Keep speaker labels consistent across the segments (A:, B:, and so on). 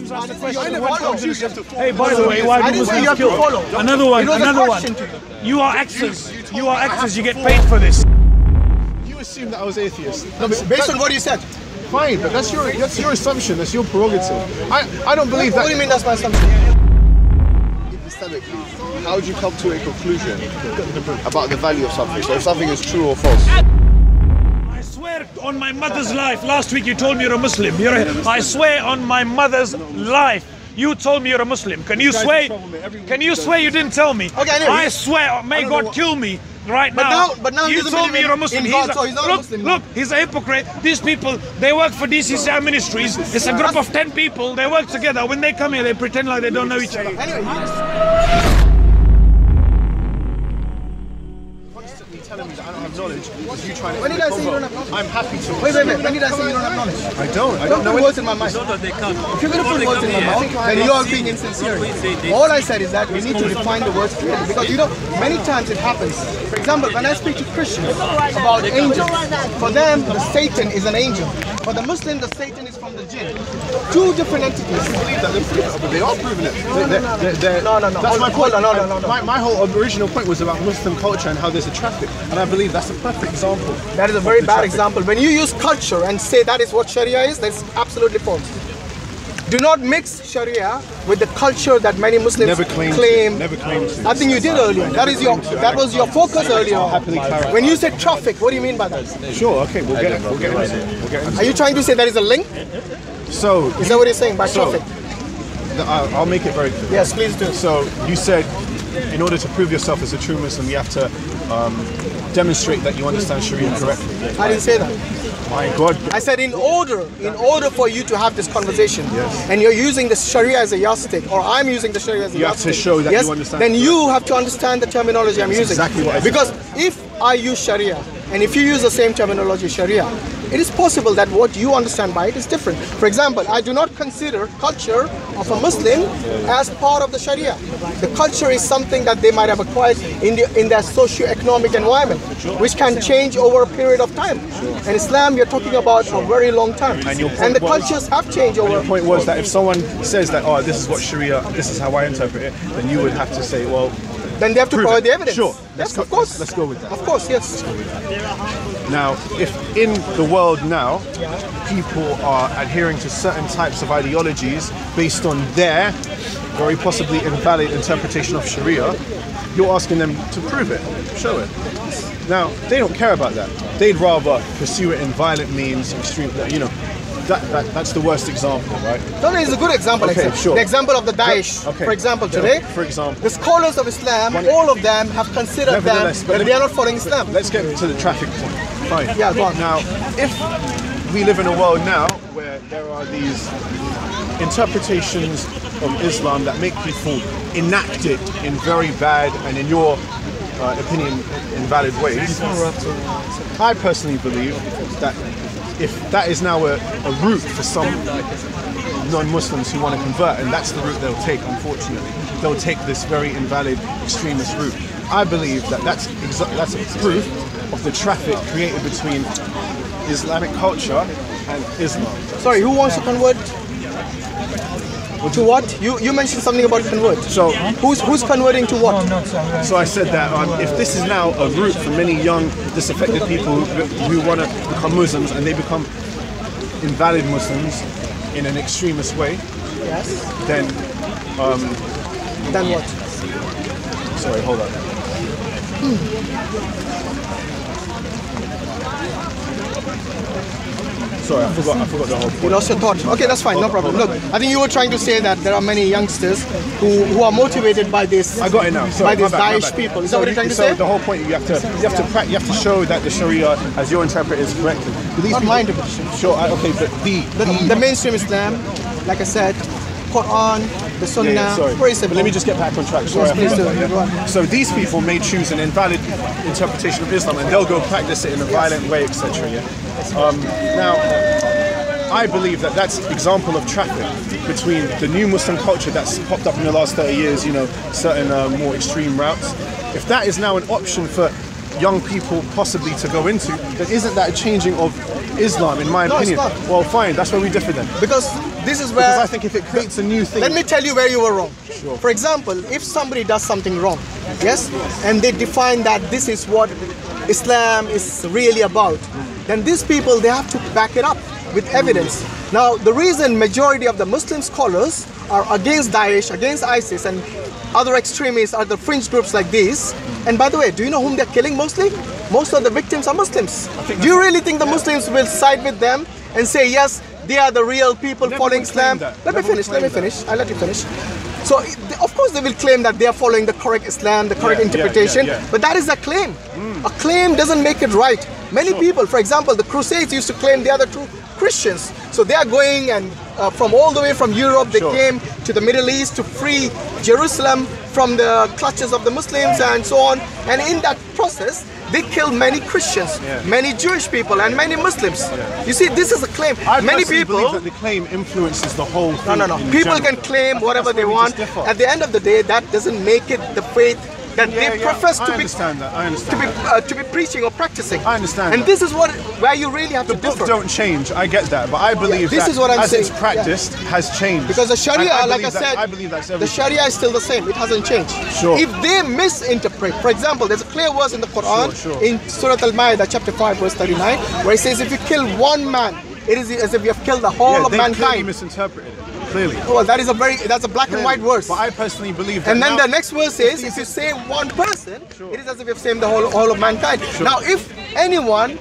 A: Muslims ask the question.
B: Hey, by the way, why do Muslims kill? Another one. You are actors. You are actors. You get paid for this.
C: You assume that I was atheist.
D: No, based on what you said.
C: Fine, but that's your assumption. That's your prerogative. I don't believe that.
D: What do you mean that's my assumption?
C: Epistemically, how would you come to a conclusion about the value of something? So if something is true or false?
B: I swear on my mother's life. Last week you told me you're a Muslim. I swear on my mother's life. You told me you're a Muslim. Can you swear? Can you swear you didn't tell me?
D: Okay, anyway,
B: I swear, may God kill me right now.
D: But now
B: you told me you're a Muslim.
D: Look,
B: he's a hypocrite. These people, they work for DCCI Ministries. It's a group of 10 people. They work together. When they come here, they pretend like they don't know each other.
C: Telling me that I don't have knowledge is you trying to.
D: When did I say you don't have knowledge?
C: I'm happy to.
D: Wait. When did I say you don't have knowledge?
C: I don't know
D: words in my mind. If you're going to put words in my mouth, then you are being insincere. All I said is that we need to define the words clearly, because you know many times it happens. For example, when I speak to Christians about angels, for them the Satan is an angel. For the Muslim, the Satan is from the jinn. Two different entities.
C: I believe that they are proving it.
D: No.
C: That's my point. My whole original point was about Muslim culture and how there's a traffic. And I believe that's a perfect example.
D: That is a very bad example. When you use culture and say that is what Sharia is, that's absolutely false. Do not mix Sharia with the culture that many Muslims claim.
C: Never claim to.
D: I think you did earlier. That was your focus earlier. When you said traffic, what do you mean by that?
C: Sure. Okay. We'll get into it.
D: Are you trying to say there is a link?
C: So
D: is that what you're saying by traffic?
C: I'll make it very clear.
D: Yes, please do.
C: So you said, in order to prove yourself as a true Muslim, you have to demonstrate that you understand Sharia correctly.
D: I didn't say that.
C: My God.
D: I said in order for you to have this conversation, and you're using the Sharia as a yardstick, or I'm using the Sharia as a yardstick.
C: You have to show that you understand.
D: Then you have to understand the terminology I'm using.
C: Exactly what I said.
D: Because if I use Sharia, and if you use the same terminology Sharia, it is possible that what you understand by it is different. For example, I do not consider culture of a Muslim as part of the Sharia. The culture is something that they might have acquired in their socio-economic environment, which can change over a period of time. In Islam, you're talking about a very long time. And the cultures have changed over.
C: Your point was that if someone says that, oh, this is what Sharia, this is how I interpret it, then you would have to say, well,
D: then they have to provide the evidence.
C: Sure.
D: Yes, of course.
C: Let's go with that.
D: Of course, yes.
C: Now, if in the world now, people are adhering to certain types of ideologies based on their very possibly invalid interpretation of Sharia, you're asking them to prove it, show it. Now, they don't care about that. They'd rather pursue it in violent means, extreme, you know. That's the worst example, right?
D: No, it's a good example.
C: Okay, sure.
D: The example of the Daesh, for example, today.
C: For example,
D: the scholars of Islam, all of them have considered them that they are not following Islam.
C: Let's get to the traffic point. Fine.
D: Yeah, go on.
C: Now, if we live in a world now where there are these interpretations of Islam that make people enact it in very bad and, in your opinion, invalid ways, I personally believe that if that is now a route for some non-Muslims who want to convert, and that's the route they'll take, unfortunately, they'll take this very invalid extremist route. I believe that that's a proof of the traffic created between Islamic culture and Islam.
D: Sorry, who wants to convert? To what? You mentioned something about convert.
C: So
D: who's converting to what?
C: So I said that if this is now a route for many young disaffected people who want to become Muslims, and they become invalid Muslims in an extremist way,
D: yes,
C: then
D: what?
C: Sorry, hold on. Sorry, I forgot the whole point.
D: You lost your thought. Okay, that's fine, no problem. Look, I think you were trying to say that there are many youngsters who are motivated by this.
C: I got it now. Sorry,
D: by these Daesh people. Is that what you're trying to say?
C: So the whole point, you have to show that the Sharia, as you interpret, is correct.
D: Not my interpretation.
C: Sure, okay, but
D: the mainstream Islam, like I said, Quran, the Sunnah, very simple.
C: But let me just get back on track. Sorry,
D: yes, please do.
C: So these people may choose an invalid interpretation of Islam, and they'll go practice it in a violent way, etc. Now, I believe that that's an example of traffic between the new Muslim culture that's popped up in the last 30 years, you know, certain more extreme routes. If that is now an option for young people possibly to go into, then isn't that a changing of Islam, in my opinion?
D: It's not.
C: Well, fine, that's where we differ then.
D: Because this is
C: Because
D: where
C: I think if it creates a new thing.
D: let me tell you where you were wrong.
C: Sure.
D: For example, if somebody does something wrong, yes, and they define that this is what Islam is really about, then these people, they have to back it up with evidence. Now, the reason majority of the Muslim scholars are against Daesh, against ISIS, and other extremists are the fringe groups like these. And by the way, do you know whom they're killing mostly? Most of the victims are Muslims. Do you really think the Muslims will side with them and say, yes, they are the real people following Islam? Let me finish. I'll let you finish. So, of course, they will claim that they are following the correct Islam, the correct interpretation, but that is a claim. A claim doesn't make it right. Many people, for example, the Crusades used to claim they are the true Christians. So they are going and from all the way from Europe, they came to the Middle East to free Jerusalem from the clutches of the Muslims and so on. And in that process, they killed many Christians, many Jewish people, and many Muslims. You see, this is a claim. Many people
C: believe that the claim influences the whole thing.
D: No. People can claim whatever they want. At the end of the day, that doesn't make it the faith that they profess to be preaching or practicing.
C: I understand.
D: And this is where you really have to differ.
C: The book don't change. I get that, but I believe
D: this
C: that
D: is what I'm
C: as
D: saying.
C: It's practiced has changed.
D: Because the Sharia, like I said,
C: I believe that's
D: the Sharia is still the same. It hasn't changed.
C: Sure.
D: If they misinterpret, for example, there's a clear verse in the Quran in Surah Al-Ma'idah, chapter 5, verse 39, where it says, if you kill one man, it is as if you have killed the whole of
C: they
D: mankind.
C: Clearly misinterpreted it. Clearly.
D: Well, that's a black and white verse.
C: But I personally believe that.
D: And then the next verse is, if you say one person, it is as if you've saved the whole of mankind. Now, if anyone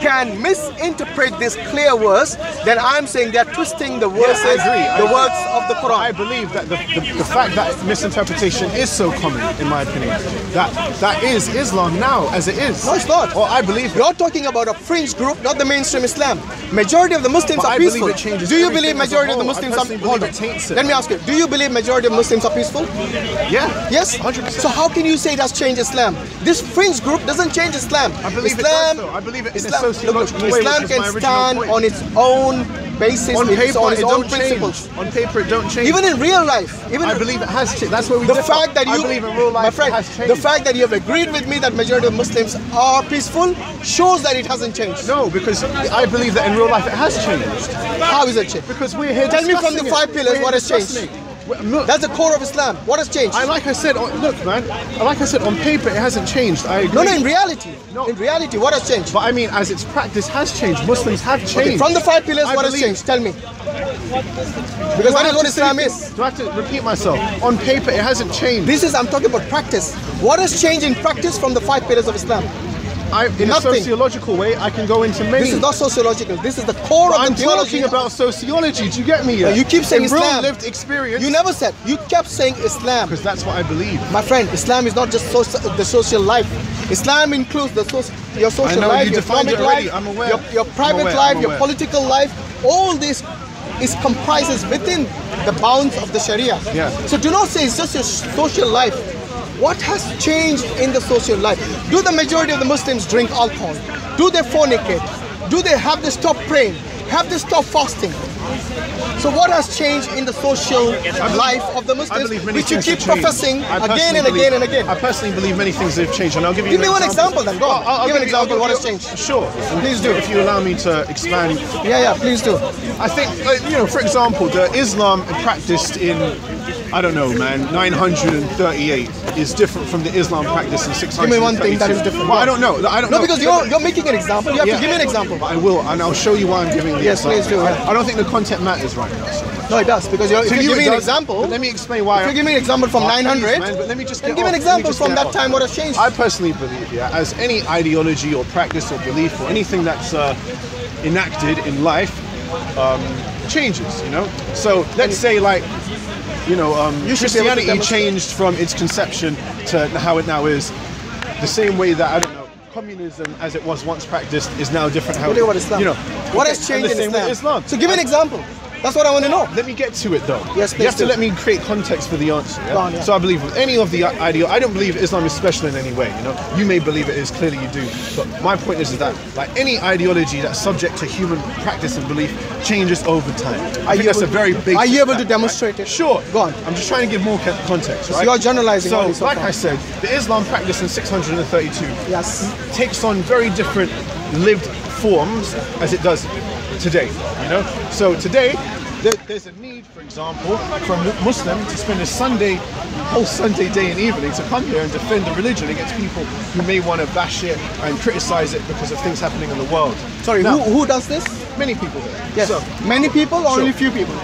D: can misinterpret this clear verse, then I'm saying they're twisting the verses, the words of the Quran.
C: I believe that the fact that misinterpretation is so common, in my opinion, that is Islam now as it is.
D: No, it's not.
C: Well, I believe
D: you're talking about a fringe group, not the mainstream Islam. Majority of the Muslims are peaceful. Do you believe majority of the Muslims are peaceful? Let me ask you, do you believe majority of Muslims are peaceful?
C: Yeah.
D: Yes?
C: 100%.
D: So how can you say it has changed Islam? This fringe group doesn't change Islam.
C: I believe
D: Islam,
C: it does, though. I believe it in
D: Islam,
C: a sociological way,
D: Islam
C: which is
D: can
C: my original
D: stand
C: point.
D: on its own basis,
C: on paper,
D: on its
C: it
D: own
C: don't
D: principles.
C: change. On paper, it don't change.
D: Even in real life.
C: I believe it has changed. That's where we
D: the
C: differ.
D: fact that you,
C: I believe in real life,
D: my friend,
C: it has changed.
D: the fact that you have agreed with me that majority of Muslims are peaceful shows that it hasn't changed.
C: No, because I believe that in real life it has changed.
D: How is it changed?
C: Because we're here
D: Tell me from the 5 pillars what has changed.
C: Look,
D: that's the core of Islam. What has changed?
C: Like I said, look, man. Like I said, on paper it hasn't changed. I agree.
D: No, in reality. No. In reality, what has changed?
C: But I mean, as its practice has changed, Muslims have changed.
D: Okay, from the 5 pillars, what has changed? Tell me. Because that is what Islam is.
C: Do I have to repeat myself? On paper, it hasn't changed.
D: I'm talking about practice. What has changed in practice from the 5 pillars of Islam?
C: In a sociological way, I can go into many.
D: This is not sociological. This is the core of the theology.
C: I'm talking about sociology. Do you get me?
D: You keep saying
C: in
D: Islam.
C: Real lived experience.
D: You never said. You kept saying Islam.
C: Because that's what I believe.
D: My friend, Islam is not just the social life. Islam includes your social life, your economic life, your private life, your political life. All this is comprises within the bounds of the Sharia.
C: Yeah.
D: So do not say it's just your social life. What has changed in the social life? Do the majority of the Muslims drink alcohol? Do they fornicate? Do they have to stop praying? Have to stop fasting? So what has changed in the social life of the Muslims, which you keep professing again and again and again?
C: I personally believe many things have changed, and I'll give you.
D: Give me one example then. Go on.
C: I'll
D: give an example. What has changed?
C: Sure.
D: Please do.
C: If you allow me to expand.
D: Yeah, please do.
C: I think, for example, the Islam practiced in, I don't know, man, 938 is different from the Islam practiced in 600.
D: Give me one thing that is different.
C: Well, I don't know.
D: No, because you're making an example. You have to give me an example.
C: I will, and I'll show you why I'm giving the example.
D: Yes, please do.
C: I don't think the content matters right now. So.
D: No, it does, because if you give me an example.
C: But let me explain why.
D: If you give me an example from 900,
C: but let me just
D: give me an example from that time. What has changed?
C: I personally believe, as any ideology or practice or belief or anything that's enacted in life changes. So let's say Christianity changed from its conception to how it now is. The same way that communism, as it was once practiced, is now different. How
D: what has changed in Islam? So give me an example. That's what I want to know.
C: Let me get to it though.
D: Yes, please.
C: You have to let me create context for the answer. Yeah?
D: Go on, yeah.
C: So I believe with any of the I don't believe Islam is special in any way. You may believe it is. Clearly you do. But my point is that like any ideology that's subject to human practice and belief changes over time. I think that's a very big.
D: Are you able to demonstrate it?
C: Sure.
D: Go on.
C: I'm just trying to give more context. Right?
D: So you're generalizing.
C: So like I said, the Islam practice in 632 takes on very different lived forms as it does today. So today, there's a need, for example, for a Muslim to spend a whole Sunday day and evening to come here and defend the religion against people who may want to bash it and criticize it because of things happening in the world.
D: Sorry,
C: now,
D: who does this?
C: Many people here.
D: Yes. So, many people or only few people?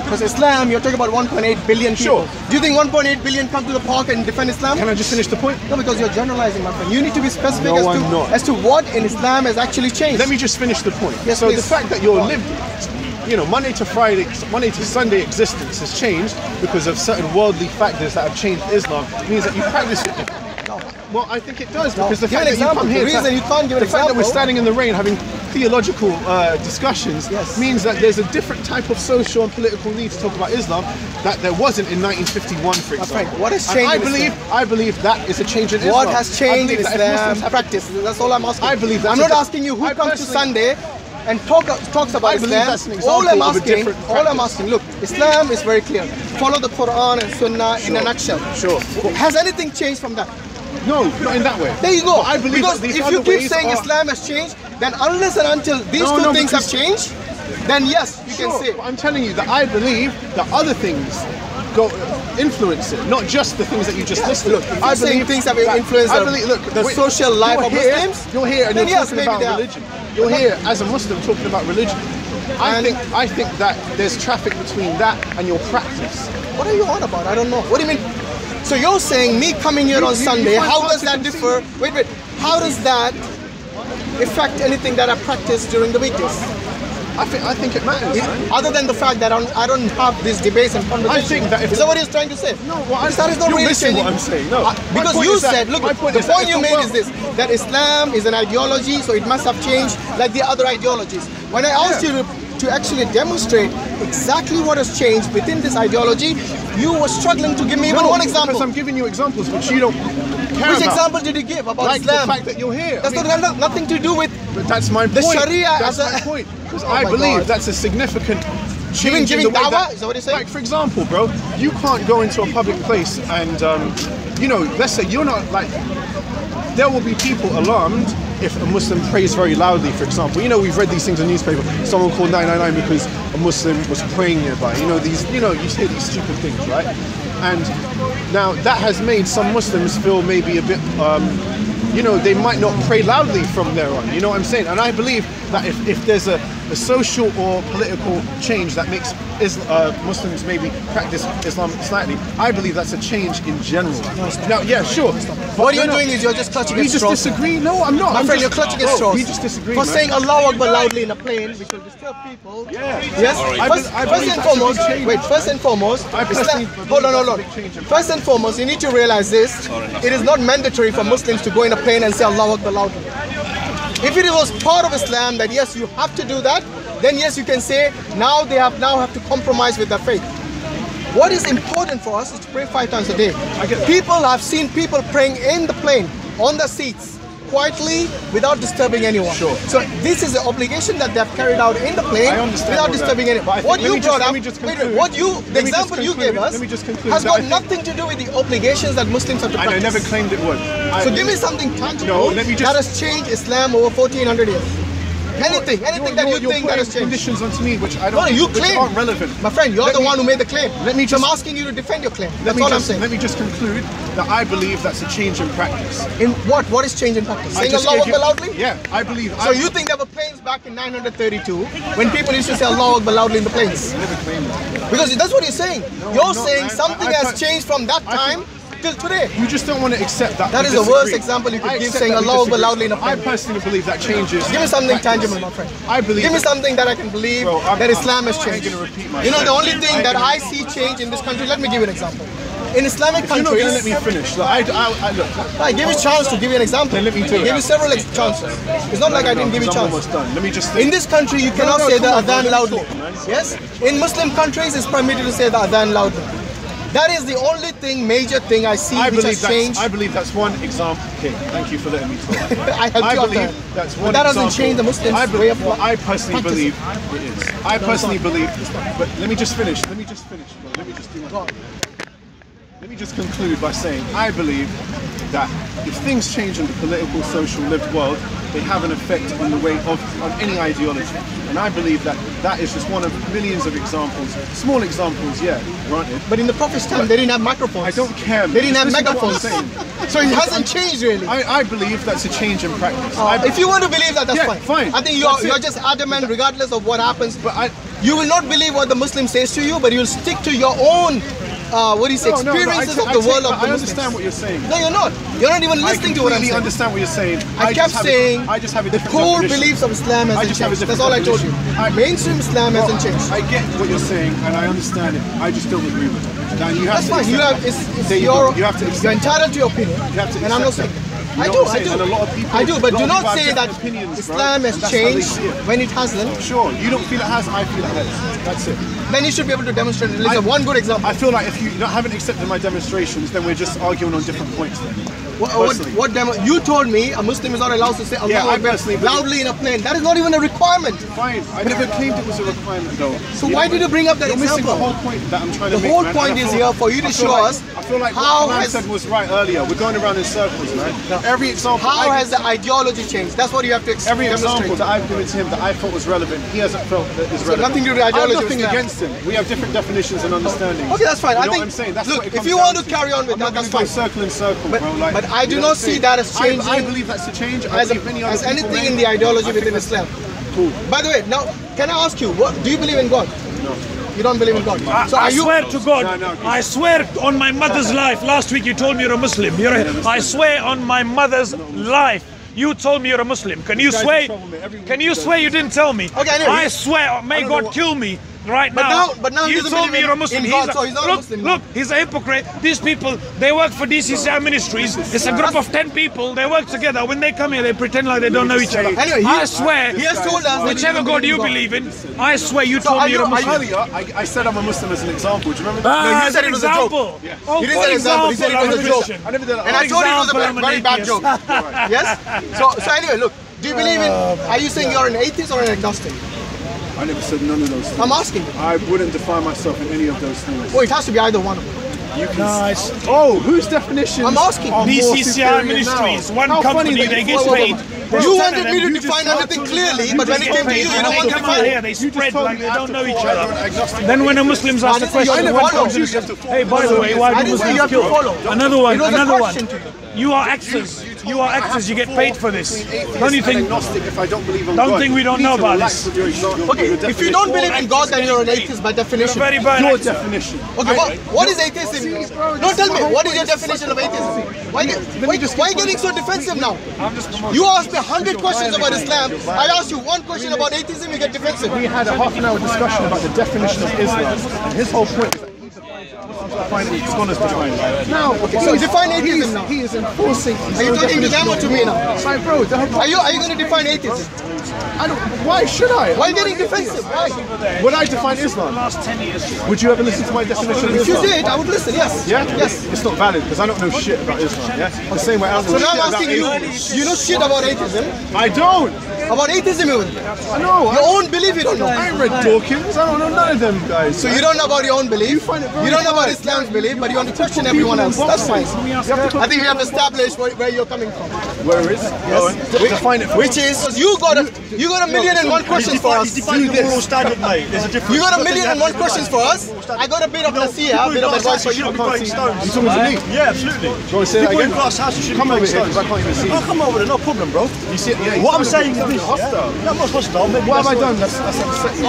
D: Because Islam, you're talking about 1.8 billion people.
C: Sure.
D: Do you think 1.8 billion come to the park and defend Islam?
C: Can I just finish the point?
D: No, because you're generalizing, my friend. You need to be specific
C: No,
D: as to what in Islam has actually changed.
C: Let me just finish the point.
D: Yes,
C: so
D: please.
C: the fact that you're lived, Monday to Sunday existence has changed because of certain worldly factors that have changed Islam means that you practice it differently. Well, I think it does because the fact that you come here,
D: the reason you can't give an
C: the fact
D: example,
C: that we're standing in the rain having theological discussions means that there's a different type of social and political need to talk about Islam that there wasn't in 1951, for example.
D: What has changed?
C: I believe that is a change in Islam.
D: What has changed in Islam practice? That's all I'm asking.
C: I believe that's
D: I'm not asking you who comes to Sunday and talks about Islam. All I'm asking, look, Islam is very clear. Follow the Quran and Sunnah in a nutshell.
C: Sure.
D: Has anything changed from that?
C: No, not in that way.
D: There you go.
C: But I believe
D: because
C: that
D: if you keep saying Islam has changed, then unless and until these two things have changed, then yes, you can say.
C: I'm telling you that I believe that other things influence it, not just the things that you just listed.
D: Look, I believe things have influenced the social life of Muslims.
C: You're here and you're talking about religion. You're here as a Muslim talking about religion. I think that there's traffic between that and your practice.
D: What are you on about? I don't know. What do you mean? So you're saying me coming here on Sunday, how does that differ? Wait. How does that affect anything that I practice during the weekdays?
C: I think it matters.
D: Other than the fact that I don't have these debates and conversations.
C: I think that
D: is that what he's trying to say?
C: No,
D: that is not really changing
C: what I'm saying. No,
D: because you said, look, the point you made is this: that Islam is an ideology, so it must have changed like the other ideologies. When I asked you to actually demonstrate exactly what has changed within this ideology, you were struggling to give me even one example.
C: Because I'm giving you examples which you don't care
D: Which
C: about.
D: example did you give about
C: like
D: Islam?
C: The fact that you're here.
D: That's not nothing to do with.
C: But that's my
D: the
C: point.
D: Sharia.
C: That's my point. Because I believe that's a significant change in the way
D: dawah? Is that what you're saying?
C: Like, for example, bro, you can't go into a public place and, let's say you're not like. There will be people alarmed if a Muslim prays very loudly, for example. We've read these things in the newspaper. Someone called 999 because a Muslim was praying nearby. You hear these stupid things, right? And now that has made some Muslims feel maybe a bit, they might not pray loudly from there on. You know what I'm saying? And I believe that if there's a social or political change that makes Muslims maybe practice Islam slightly, I believe that's a change in general. Now, yeah, sure.
D: What you're doing is you're just clutching at straws.
C: We just disagree. No, I'm not.
D: My friend, you're clutching at straws.
C: We just disagree.
D: For saying Allahu Akbar loudly in a plane, which will disturb people.
C: Yeah.
D: Yes. First and foremost, hold on. First and foremost, you need to realize this: it is not mandatory for Muslims to go in a plane and say Allahu Akbar loudly. If it was part of Islam that yes, you have to do that, then yes, you can say now they have to compromise with their faith. What is important for us is to pray 5 times a day. I've seen people praying in the plane, on the seats, quietly, without disturbing anyone.
C: Sure.
D: So this is an obligation that they have carried out in the plane without disturbing anyone. What you brought up, the example you gave us has got nothing to do with the obligations that Muslims have to practice.
C: I never claimed it would.
D: So give me something tangible that has changed Islam over 1400 years. Anything that you think that has changed.
C: Conditions onto me which I don't. Which aren't relevant.
D: My friend, you're the one who made the claim. I'm asking you to defend your claim. That's all I'm saying.
C: Let me just conclude that I believe that's a change in practice.
D: In what? What is change in practice? Saying Allahu Akbar loudly?
C: Yeah, I believe.
D: So you think there were planes back in 932 when people used to say Allahu Akbar loudly in the planes?
C: I never claimed that.
D: Because that's what you're saying. You're saying something has changed from that time till today.
C: You just don't want to accept that.
D: That is the worst example you could give, saying Allahu Akbar loudly in a plane.
C: I personally believe that changes.
D: Give me something tangible, my friend. Give me something that I can believe that Islam has changed. The only thing that I see change in this country, let me give you an example. In Islamic countries...
C: You're not going to let me finish. Look,
D: I gave you a chance to give you an example.
C: Let me do it.
D: I gave you several chances. It's not like I didn't give you a chance.
C: Almost done. Let me just
D: in this country, you cannot say the adhan loudly. Yes? In Muslim countries, it's permitted to say the adhan loudly. That is the only major thing I see which has changed.
C: I believe that's one example. Okay, thank you for letting me talk.
D: I believe
C: that's one example.
D: That doesn't change the Muslims' way of life.
C: I personally believe it is. I personally believe, but let me just finish. Let me just do my Let me just conclude by saying I believe that if things change in the political, social, lived world, they have an effect on the way of any ideology. And I believe that that is just one of millions of examples, small examples, yeah, granted.
D: But in the Prophet's time, they didn't have microphones.
C: I don't care.
D: They didn't have megaphones. So it hasn't changed really.
C: I believe that's a change in practice.
D: If you want to believe that, that's
C: yeah,
D: fine. I think you're just adamant regardless of what happens. But you will not believe what the Muslim says to you, but you'll stick to your own experiences of the world of the Muslims.
C: I understand what you're saying.
D: No, you're not. You're not even listening to what I'm saying.
C: I understand what you're saying.
D: I kept saying the core beliefs of Islam hasn't changed. That's all I told you. Mainstream Islam hasn't changed.
C: I get what you're saying and I understand it. I just don't agree with it.
D: That's fine. You're entitled to your opinion. And I'm not saying that. I do, but do not say that Islam has changed when it hasn't.
C: Sure, you don't feel it has, I feel it has. That's it.
D: Then you should be able to demonstrate at least one good example.
C: I feel like if you haven't accepted my demonstrations, then we're just arguing on different points then.
D: What demo? You told me a Muslim is not allowed to say Allah loudly in a plane. That is not even a requirement.
C: Fine, I never claimed it was a requirement though.
D: So why did you bring up that example?
C: Missing the whole point that I'm trying to make.
D: The whole point is here for you to show us.
C: I feel like what I said was right earlier. We're going around in circles, man. Now, every example.
D: How has the ideology changed? That's what you have to explain.
C: Every example that I've given to him that I thought was relevant, he hasn't felt that is relevant.
D: Nothing to do with ideology.
C: I have nothing against him. We have different definitions and understandings.
D: Okay, that's fine.
C: You know what I'm saying? That's
D: look, if you want to carry on with that, that's fine.
C: Circle in circle, bro.
D: But I do not see that as changing.
C: I believe that's a change.
D: As anything in the ideology within Islam.
C: Cool.
D: By the way, now can I ask you, do you believe in God?
C: No.
D: You don't believe in God?
B: I swear to God, I swear on my mother's life. Last week you told me you're a Muslim. I swear on my mother's life. You told me you're a Muslim. Can you swear? Can you swear you didn't tell me?
D: Okay, anyway,
B: I swear, may God kill me right now.
D: But now
B: you told me you're a Muslim.
D: He's not a Muslim.
B: Look, he's a hypocrite. These people, they work for DCCI Ministries. It's a group of 10 people. They work together. When they come here, they pretend like they don't know each other.
D: Anyway,
B: I swear,
D: he has told us
B: whichever God you believe in, I swear you told me you're a Muslim.
C: Earlier, I said I'm a Muslim as an example. Do you remember?
D: No, you said it was a joke.
B: Oh,
D: you didn't say example. You said it was a joke.
C: I never did that.
D: And I told you it was a very bad joke. Yes? So anyway, look. Do you believe in, are you saying you're an atheist or an agnostic?
C: I never said none of those things.
D: I'm asking you.
C: I wouldn't define myself in any of those things.
D: Oh, it has to be either one of them.
B: Nice.
C: Oh, whose definition?
D: I'm asking.
B: DCCI Ministries, one company, they get paid.
D: You wanted me to define everything clearly, but when it came to you, you don't want to define it.
B: They spread like they don't know each other. Then when the Muslims ask the question, hey, by the way, why do Muslims kill? Another one. You are actors. You are actors. You get paid for this. Don't you think? Don't think we don't know about this.
D: Okay, if you don't believe in God, then you're an atheist by definition.
C: Your definition.
D: Okay, what is atheism? No, tell me, what is your definition of atheism? Why are you getting so defensive now? You asked me 100 questions about Islam. I asked you one question about atheism, you get defensive.
C: We had a half-an-hour discussion about the definition of Islam, and his whole point is that scholars define it.
D: Now, okay, so define atheism now.
C: He is enforcing.
D: Are you talking to them or to me now?
C: Sorry, bro.
D: Are you going to define atheism?
C: Why should I?
D: Why are you getting defensive? Why?
C: Would I define Islam?
B: Last 10 years.
C: Would you ever listen to my definition of Islam?
D: If you did, I would listen, yes.
C: Yeah?
D: Yes.
C: It's not valid because I don't know shit about Islam, yeah? The same way I don't know
D: So now
C: shit
D: I'm asking you know shit about atheism?
C: I don't!
D: About atheism even?
C: I know.
D: Your own belief you don't know?
C: I ain't read Dawkins, I don't know none of them guys.
D: So you don't know about your own belief? You don't know about Islam's belief, but you want to question everyone else. That's fine. I think we have established where you're coming from.
C: Where is?
D: Yes.
C: Define it for
D: Which is, you got a million and one questions for us.
A: Do this. Standard, mate. There's a difference.
D: You got a million and one questions for us. I got a bit of nasiha, a bit of advice for you.
A: You throwing stones.
C: You talking to me?
A: Yeah, absolutely.
C: Do you want to say that
A: People
C: again?
A: in glass houses should
C: Come
A: be
C: over
A: throwing
C: here
A: stones.
C: because I can't even see.
A: Oh, come over there, no problem, bro.
C: You see, yeah,
A: what I'm saying is this.
C: Hostile.
A: Yeah, I'm not hostile.
C: What have I done? That's upsetting.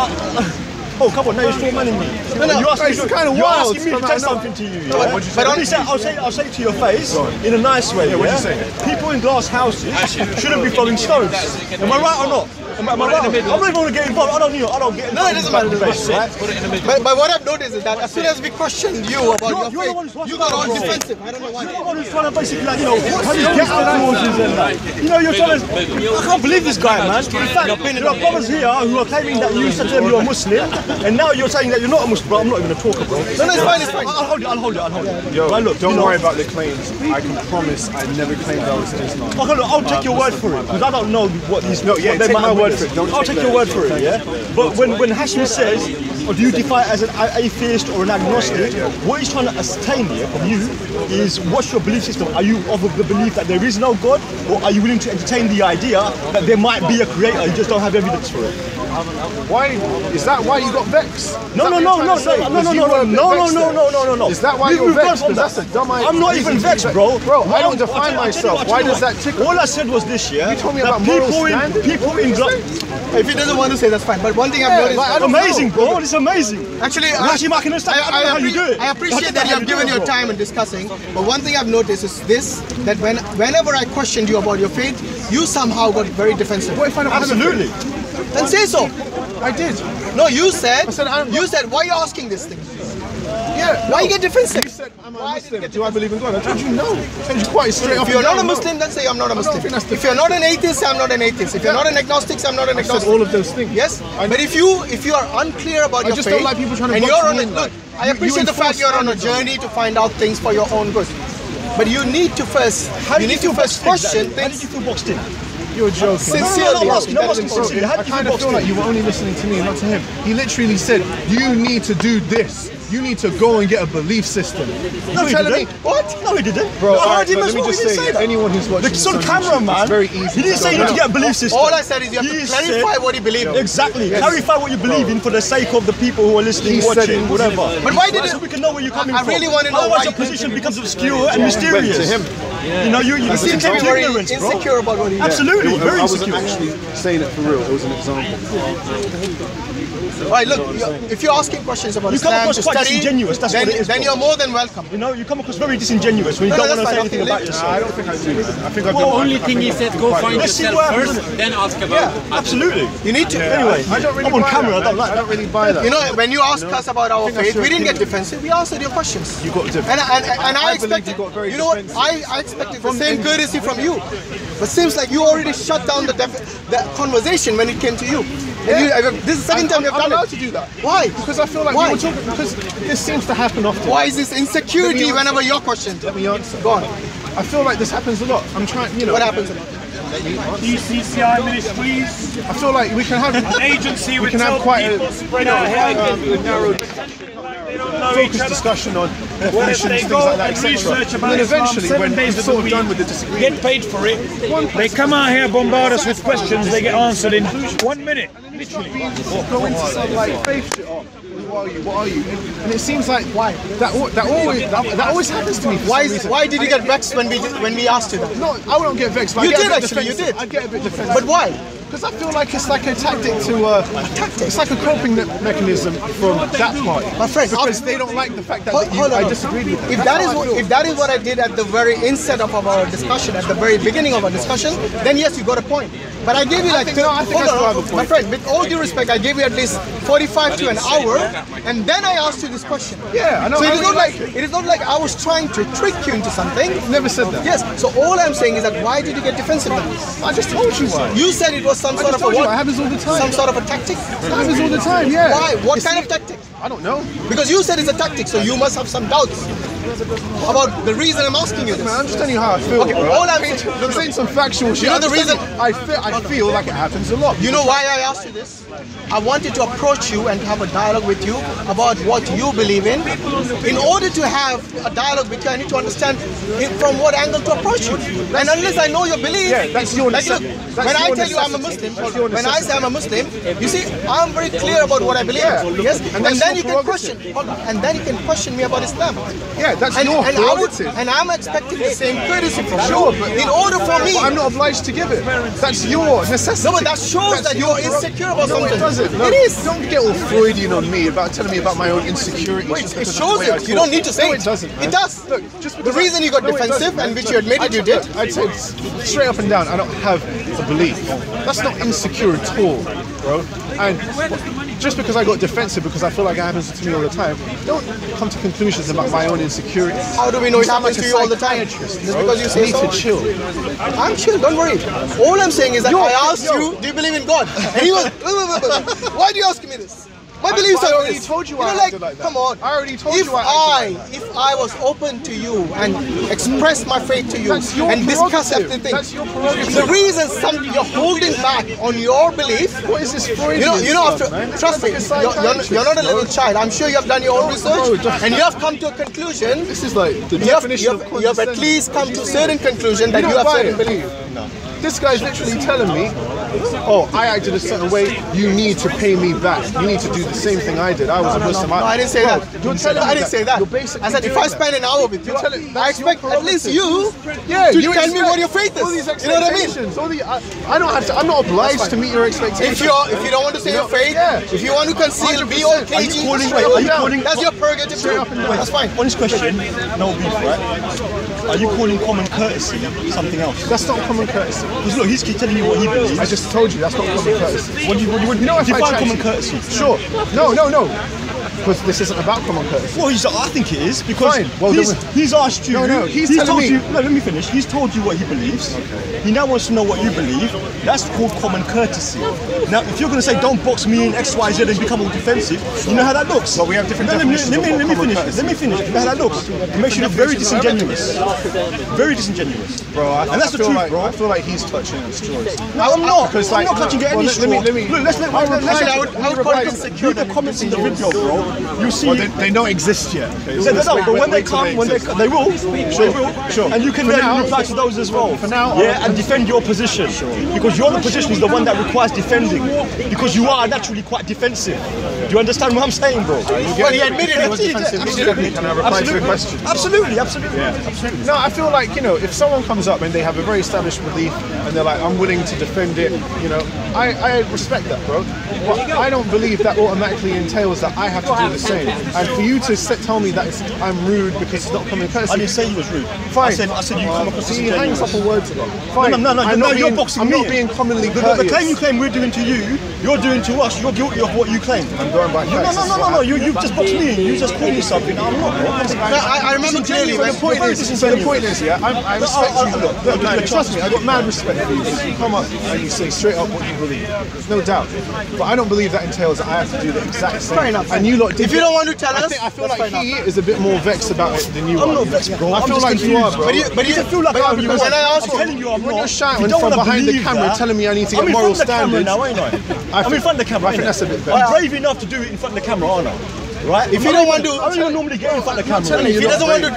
A: Oh, come on, now you're still manning me.
C: No,
A: you're asking,
C: it's kind of
A: you're
C: wild.
A: asking me to say something to you.
C: What'd you say?
A: I'll say it to your face in a nice way.
C: Yeah, what'd you say?
A: People in glass houses shouldn't be throwing stones. Am I right or not? Am I right? I'm not even going to get involved. I don't get involved.
D: No, it doesn't matter.
A: Right?
D: But what I've noticed is that as soon as we questioned you about your faith, you got all defensive. I don't know why.
A: You're the one who's trying to basically, like, get out clauses and that. You're trying to. I can't believe this guy, man. In fact, there are brothers here who are claiming that you said to them you're a Muslim, and now you're saying that you're not a Muslim, bro. I'm not even going to talk, bro.
D: No, it's fine, it's fine.
A: I'll hold it.
C: Yo,
A: right, look,
C: don't worry about the claims. I can promise I never claimed I was Islam.
A: I'll take your word for it, because I don't know what these.
C: No, yeah, take my word
A: word for it. I'll take your word for it, yeah? But when Hashim says, or do you define it as an atheist or an agnostic, what he's trying to ascertain here from you is what's your belief system? Are you of the belief that there is no God, or are you willing to entertain the idea that there might be a creator, you just don't have evidence for it?
C: Why is that why you got vexed?
A: No. Is
C: that why you're vexed? Because that's a dumb idea.
A: I'm not even vexed, bro.
C: Bro, I don't define myself. Why does that tickle?
A: All I said was this, yeah?
C: You told me about moral standards.
A: People in
D: if he doesn't want to say, that's fine. But one thing I've noticed...
A: Like, amazing, bro. It's amazing.
D: Actually,
A: Hashim, I can understand how you do it.
D: I appreciate that you have given your time in discussing. But one thing I've noticed is this, that whenever I questioned you about your faith, you somehow got very defensive.
C: What if I don't
A: Absolutely.
D: Then say so.
C: I did.
D: No, you said,
C: you
D: said, why are you asking this thing?
C: Yeah.
D: Why you get defensive?
C: You said, I'm a Muslim. Do I believe in God? I told you no. I told you quite straight off.
D: If you're not a Muslim, then say I'm not a Muslim. If you're not an atheist, say I'm not an atheist. If you're not an agnostic, say I'm not an agnostic.
C: I said all of those things.
D: Yes, but if you are unclear about your faith,
C: don't like people trying to
D: and you're on it,
C: look,
D: I appreciate the fact you're on a journey to find out things for your own good. But you need to first, question things.
A: How did you feel boxed in?
C: You're joking.
D: Sincerely.
C: I kind of feel like you were only listening to me and not to him. He literally said, you need to do this. You need to go and get a belief system.
A: No, he didn't.
D: What?
A: No, he didn't.
C: Bro,
A: let
C: me just say, anyone who's watching
A: it's on camera, man.
C: It's very easy.
A: He didn't say you need to get a belief system.
D: All I said is you have to clarify what you believe in.
A: Exactly. Yes. Clarify what you believe in for the sake of the people who are listening, watching, whatever.
D: But why did it?
A: So we can know where you're coming from.
D: I really want to know
A: Otherwise
D: why
A: your position becomes obscure and mysterious.
C: To him.
A: You know, you seem to be very
D: insecure about what he does.
A: Absolutely, very
C: I wasn't
A: insecure.
C: actually saying it for real. It was an example.
D: Right, look, if you're asking questions about
A: You come
D: Islam
A: across
D: to
A: quite
D: study,
A: disingenuous, that's what it is,
D: then
A: bro.
D: you're more than welcome.
A: You know, you come across very disingenuous when you don't want to say anything about yourself.
C: I don't think I do. I think I've
E: The only thing he said, go find
A: Let's see
E: yourself
A: what
E: first,
A: happens.
E: then ask about it.
A: Absolutely.
D: You need to.
A: Anyway,
C: I don't really
A: I'm on
C: buy
A: camera,
C: that,
A: I don't like
C: I
A: that.
C: don't really buy that.
D: You know, when you ask us about our faith,
C: sure
D: we didn't
C: you
D: get defensive. We answered your questions.
C: You got defensive.
D: And I
C: believe
D: expected,
C: you got very
D: you know what?
C: defensive.
D: I expected the same courtesy from you. But seems like you already shut down the conversation when it came to you. And this is the second time you've done
C: I'm allowed
D: it.
C: to do that.
D: Why?
C: Because I feel like
D: Why?
C: we were talking, because this seems to happen often.
D: Why is this insecurity whenever you're questioned?
C: Let me answer.
D: Go on.
C: I feel like this happens a lot. I'm trying, you know.
D: What happens?
B: DCCI Ministries,
C: I feel like we can have
B: an agency
C: we can have quite a
B: narrow
C: focused discussion on definitions,
B: they
C: things
B: go
C: like that,
B: and
C: etc.
B: research about
C: And
B: Islam
C: eventually,
B: 7
C: when
B: days
C: we're
B: of
C: sort
B: the
C: of
B: week,
C: done with the disagreement,
B: get paid for it. They come out here, bombard us with questions, they get answered in 1 minute, literally.
C: go into some like faith shit. Oh, who are you? What are you? And it seems like that always happens to me.
D: Why did you get vexed when we asked you that?
C: No, I don't get vexed. But
D: You
C: I get
D: did
C: a bit
D: actually. You
C: defensive.
D: did.
C: I get a bit defensive.
D: But why?
C: Because I feel like it's like a tactic to it's like a coping mechanism from that party.
D: My friend,
C: because they don't like the fact that I disagreed with them.
D: If that is what I did at the very inset of our discussion, at the very beginning of our discussion, then yes, you got a point. But I gave you like,
C: I think I still have a point.
D: My friend, with all due respect, I gave you at least 45 to an hour, and then I asked you this question.
C: Yeah, I know.
D: So it is not like I was trying to trick you into something.
C: Never said that.
D: Yes. So all I'm saying is that why did you get defensive?
C: I just told you why.
D: You said it was some sort of a
C: It happens all the time.
D: some sort of a tactic.
C: It happens all the time. Yeah.
D: Why? What kind of tactic?
C: I don't know.
D: Because you said it's a tactic, so you must have some doubts about the reason I'm asking you this.
C: Man, I'm just telling you how I feel.
D: Okay,
C: bro.
D: all I'm
C: saying some factual shit.
D: You know the reason
C: I feel like it happens a lot.
D: You know why I asked you this? I wanted to approach you and have a dialogue with you about what you believe in. In order to have a dialogue with you, I need to understand from what angle to approach you. And unless I know your belief,
C: that's your
D: like look, when I tell you I'm a Muslim, when I say I'm a Muslim, you see, I'm very clear about what I believe. Yes, and then you can question, and then you can question me about Islam.
C: Yeah, that's your prerogative.
D: And I'm expecting the same courtesy from
C: Sure,
D: you.
C: but
D: In order for me,
C: I'm not obliged to give it. That's your necessity.
D: no, but that shows that you're insecure about
C: No,
D: something.
C: it doesn't. No,
D: It is.
C: Don't get all Freudian on me about telling me about my own insecurities.
D: Wait,
C: just
D: it
C: because of
D: shows
C: the way I
D: it. You
C: feel.
D: don't need to say
C: No,
D: it.
C: it doesn't.
D: It does.
C: Look, just
D: The
C: because
D: reason you got
C: No, it
D: defensive,
C: doesn't, man.
D: and which you admitted you did.
C: I'd say straight up and down, I don't have a belief. That's not insecure at all, bro. And just because I got defensive because I feel like it happens to me all the time, don't come to conclusions about my own insecurities.
D: How do we know it happens to you all the time?
C: Just
D: Just because you say
C: need
D: so?
C: to chill.
D: I'm chill, don't worry. All I'm saying is that I asked you, do you believe in God? And he was, why do you ask me this? My beliefs
C: I
D: are
C: already
D: this.
C: told you
D: know,
C: I
D: like,
C: acted like that.
D: come on.
C: I already told you I acted like that.
D: If I was open to you and express my faith to you
C: That's your
D: and discuss
C: prerogative.
D: everything,
C: That's your prerogative.
D: the reason you're holding back on your belief.
C: What is this Freudian
D: After,
C: stuff, man?
D: trust me,
C: It's like
D: you're not a little child. I'm sure you have done your own research
C: bro,
D: and you have come to a conclusion.
C: This is like the
D: You
C: definition of
D: have at least come to a certain conclusion that you have certain belief.
C: This guy's literally telling me, oh, I acted a certain way, you need to pay me back. You need to do the same thing I did. I was a Muslim.
D: No, I didn't say that.
C: You're telling me
D: I didn't say that.
C: You're basically
D: I said if I spend an hour with you, I expect at least you to
C: you
D: tell me
C: expect
D: what your faith
C: all these
D: is. You know what I mean?
C: expectations, I don't have to. I'm not obliged to meet your expectations.
D: If you don't want to say your faith, if you want to conceal, be all cagey, that's your prerogative too. That's fine.
A: On this question, no beef, right? Are you calling common courtesy something else?
C: That's not common courtesy.
A: Because look, he's telling you what he believes.
C: I just told you that's not common courtesy.
A: What do you know? Define common courtesy.
C: Sure. No. Because this isn't about common courtesy.
A: Well, I think it is because
C: Fine. Well,
A: he's asked you.
C: No, he's telling
A: told
C: me.
A: you. No, let me finish. He's told you what he believes. Okay. He now wants to know what you believe. That's called common courtesy. Now, if you're going to say don't box me in X, Y, Z and become all defensive, you know how that looks.
C: Well, we have different definitions.
A: Let me finish. You know how that looks. It makes you look very disingenuous. Very disingenuous.
C: Bro,
A: and that's the truth, bro.
C: I feel like he's touching at straws.
A: I'm not.
C: Because
A: I'm not touching at any straw.
C: Let me.
A: Look, let's
D: I would call it insecure.
A: read the comments in the video, bro. You see.
C: Well, they don't exist yet. Okay,
A: Yeah, but when they come, they will. Sure. And you can then reply to those as well.
C: For now,
A: and defend your position. Because your position is the one that requires defending. Because you are naturally quite defensive. Do you understand what I'm saying, bro?
D: Well, he admitted he was defensive.
C: Can I reply to the question?
A: Absolutely.
C: No, I feel like, if someone comes up and they have a very established belief and they're like, I'm willing to defend it, I respect that, bro. But I don't believe that automatically entails that I have to do the same. And for you to tell me that I'm rude because it's not common courtesy.
A: I didn't say you was rude.
C: Fine.
A: I said you come across as
C: He hangs up on words a lot. Fine.
A: No, you're boxing me.
C: I'm not being commonly courteous.
A: The claim you claim we're doing to you, you're doing to us. You're guilty of what you claim.
C: I'm going by facts.
A: No. You just boxed me in. You just called me something. I'm not.
D: I remember clearly.
C: So the point is, I respect you. Trust me, I got mad respect for you. You come up and you say straight up what you believe. There's no doubt. But I don't believe that entails that I have to do the exact same.
D: Fair enough.
C: And you lot,
D: if you don't want to tell us,
C: I feel like he is a bit more vexed about it than you are.
A: I'm not vexed, bro.
C: I feel like you are, bro.
D: But you feel like I'm
A: telling you I'm
C: when
A: not.
C: you're shouting from behind the camera telling me I need to get moral standards.
A: Now, ain't I? I'm in front of the camera.
C: I think that's a bit better.
A: I'm brave enough to do it in front of the camera, aren't I? Right?
D: If you don't want to,
A: I don't normally get in front of the camera.
D: If he doesn't want to,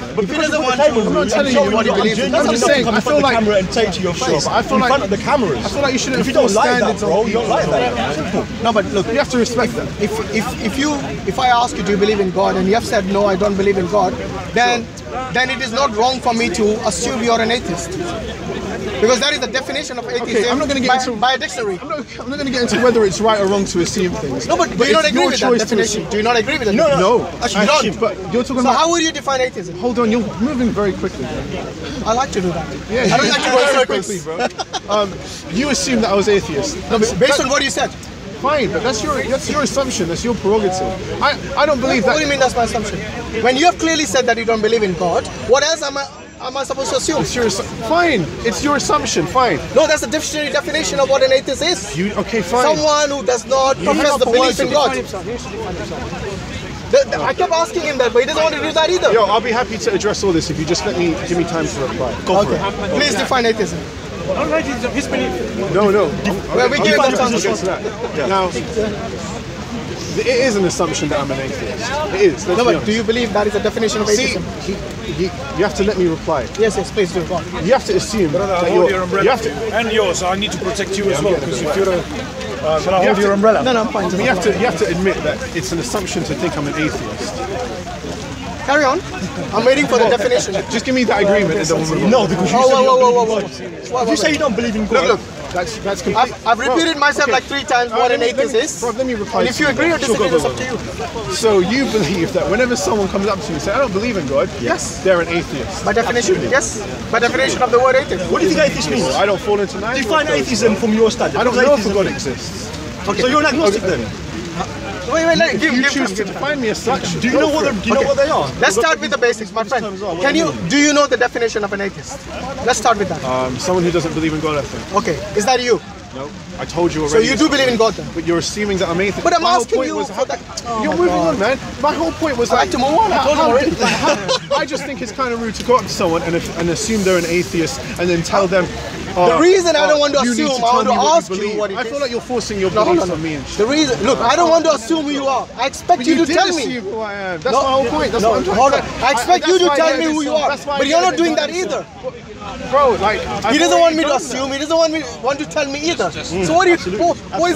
C: I'm not telling you what he believes in. I'm just saying, I feel like
A: camera and say to your face,
C: I feel
A: in
C: like
A: front of the cameras.
C: I feel like you shouldn't.
A: If you don't like that, bro, you don't like that.
C: Simple. No, but look, you have to respect that.
D: If I ask you, do you believe in God, and you have said no, I don't believe in God, then it is not wrong for me to assume you're an atheist. Because that is the definition of atheism.
C: Okay, I'm not going to get into
D: by a dictionary.
C: I'm not going to get into whether it's right or wrong to assume things.
D: No, but do you not agree with that definition? Do you not agree with that?
C: No.
D: Actually, you don't.
C: But you're talking
D: so
C: about.
D: How would you define atheism?
C: Hold on, you're moving very quickly.
D: I like to do that.
C: Yeah,
D: I don't like to go
C: very quickly, bro. You assume that I was atheist.
D: No, based on what you said.
C: Fine, but that's your assumption. That's your prerogative. I don't believe that.
D: What do you mean that's my assumption? When you have clearly said that you don't believe in God, what else am I supposed to assume?
C: Fine, it's your assumption. Fine.
D: No, that's the dictionary definition of what an atheist is.
C: Okay, fine.
D: Someone who does not profess the belief in God. I kept asking him that, but he doesn't want to do that either.
C: Yo, I'll be happy to address all this if you just give me time to reply.
A: Go for it.
D: Please define atheism.
B: His belief.
C: No.
D: Well, we give
C: I'll
D: that
C: get to that. Yeah. Now, it is an assumption that I'm an atheist. It is.
D: No, but do you believe that is a definition of atheism?
C: You have to let me reply.
D: Yes, please do. Go on.
C: You have to assume that
B: your umbrella.
C: You have to.
B: And yours. I need to protect you as well because if you're a.
C: Shall I hold your umbrella?
D: No, I'm fine.
C: You have to admit that it's an assumption to think I'm an atheist.
D: Carry on. I'm waiting for the definition.
C: Just give me that agreement and then we'll move on.
A: No, because you said
D: Whoa.
A: you say you don't believe in God.
C: Look, that's complete.
D: I've repeated myself like 3 times what an atheist is.
C: Bro, let me reply.
D: And if you agree or disagree, it's up to you.
C: So you believe that whenever someone comes up to you and says, I don't believe in God,
D: yes,
C: they're an atheist.
D: By definition, yes. By definition of the word atheist.
A: What do you think atheist means?
C: I don't fall into neither.
A: Define atheism from your standard.
C: I don't know if God exists.
A: Okay. So you're an agnostic then?
D: Wait,
C: You choose to define me as such.
A: Do you know what they are?
D: Let's start with the basics, my friend. Do you know the definition of an atheist? Let's start with that.
C: Someone who doesn't believe in God, I think.
D: Okay, is that you?
C: No, I told you
D: So
C: already.
D: you do believe in God then?
C: But you're assuming that I'm atheist.
D: But I'm
C: My whole
D: asking
C: point
D: you
C: was
D: for that.
C: You're moving on, man. My whole point was
D: I like to move on. I told you already.
C: I just think it's kind of rude to go up to someone and assume they're an atheist and then tell them.
D: The reason I don't want to
C: you need
D: assume,
C: to
D: I want
C: tell
D: to
C: me
D: ask
C: what
D: you
C: believe.
D: what it
C: I
D: is.
C: feel like you're forcing your
D: No,
C: beliefs
D: no, no.
C: on me and shit.
D: The reason, look, I don't want to assume who you are. I expect
C: But
D: you to
C: did
D: tell me.
C: assume who I am. That's my whole point. That's
D: No,
C: what I'm trying
D: hold
C: to
D: on.
C: say.
D: I expect you to
C: That's why
D: tell
C: I
D: me
C: get
D: who
C: this
D: you
C: on-
D: are.
C: that's why I
D: But you're
C: get
D: not
C: this
D: doing
C: on
D: that
C: this
D: either.
C: Bro, like
D: He doesn't want me to assume. He doesn't want to tell me either. So what is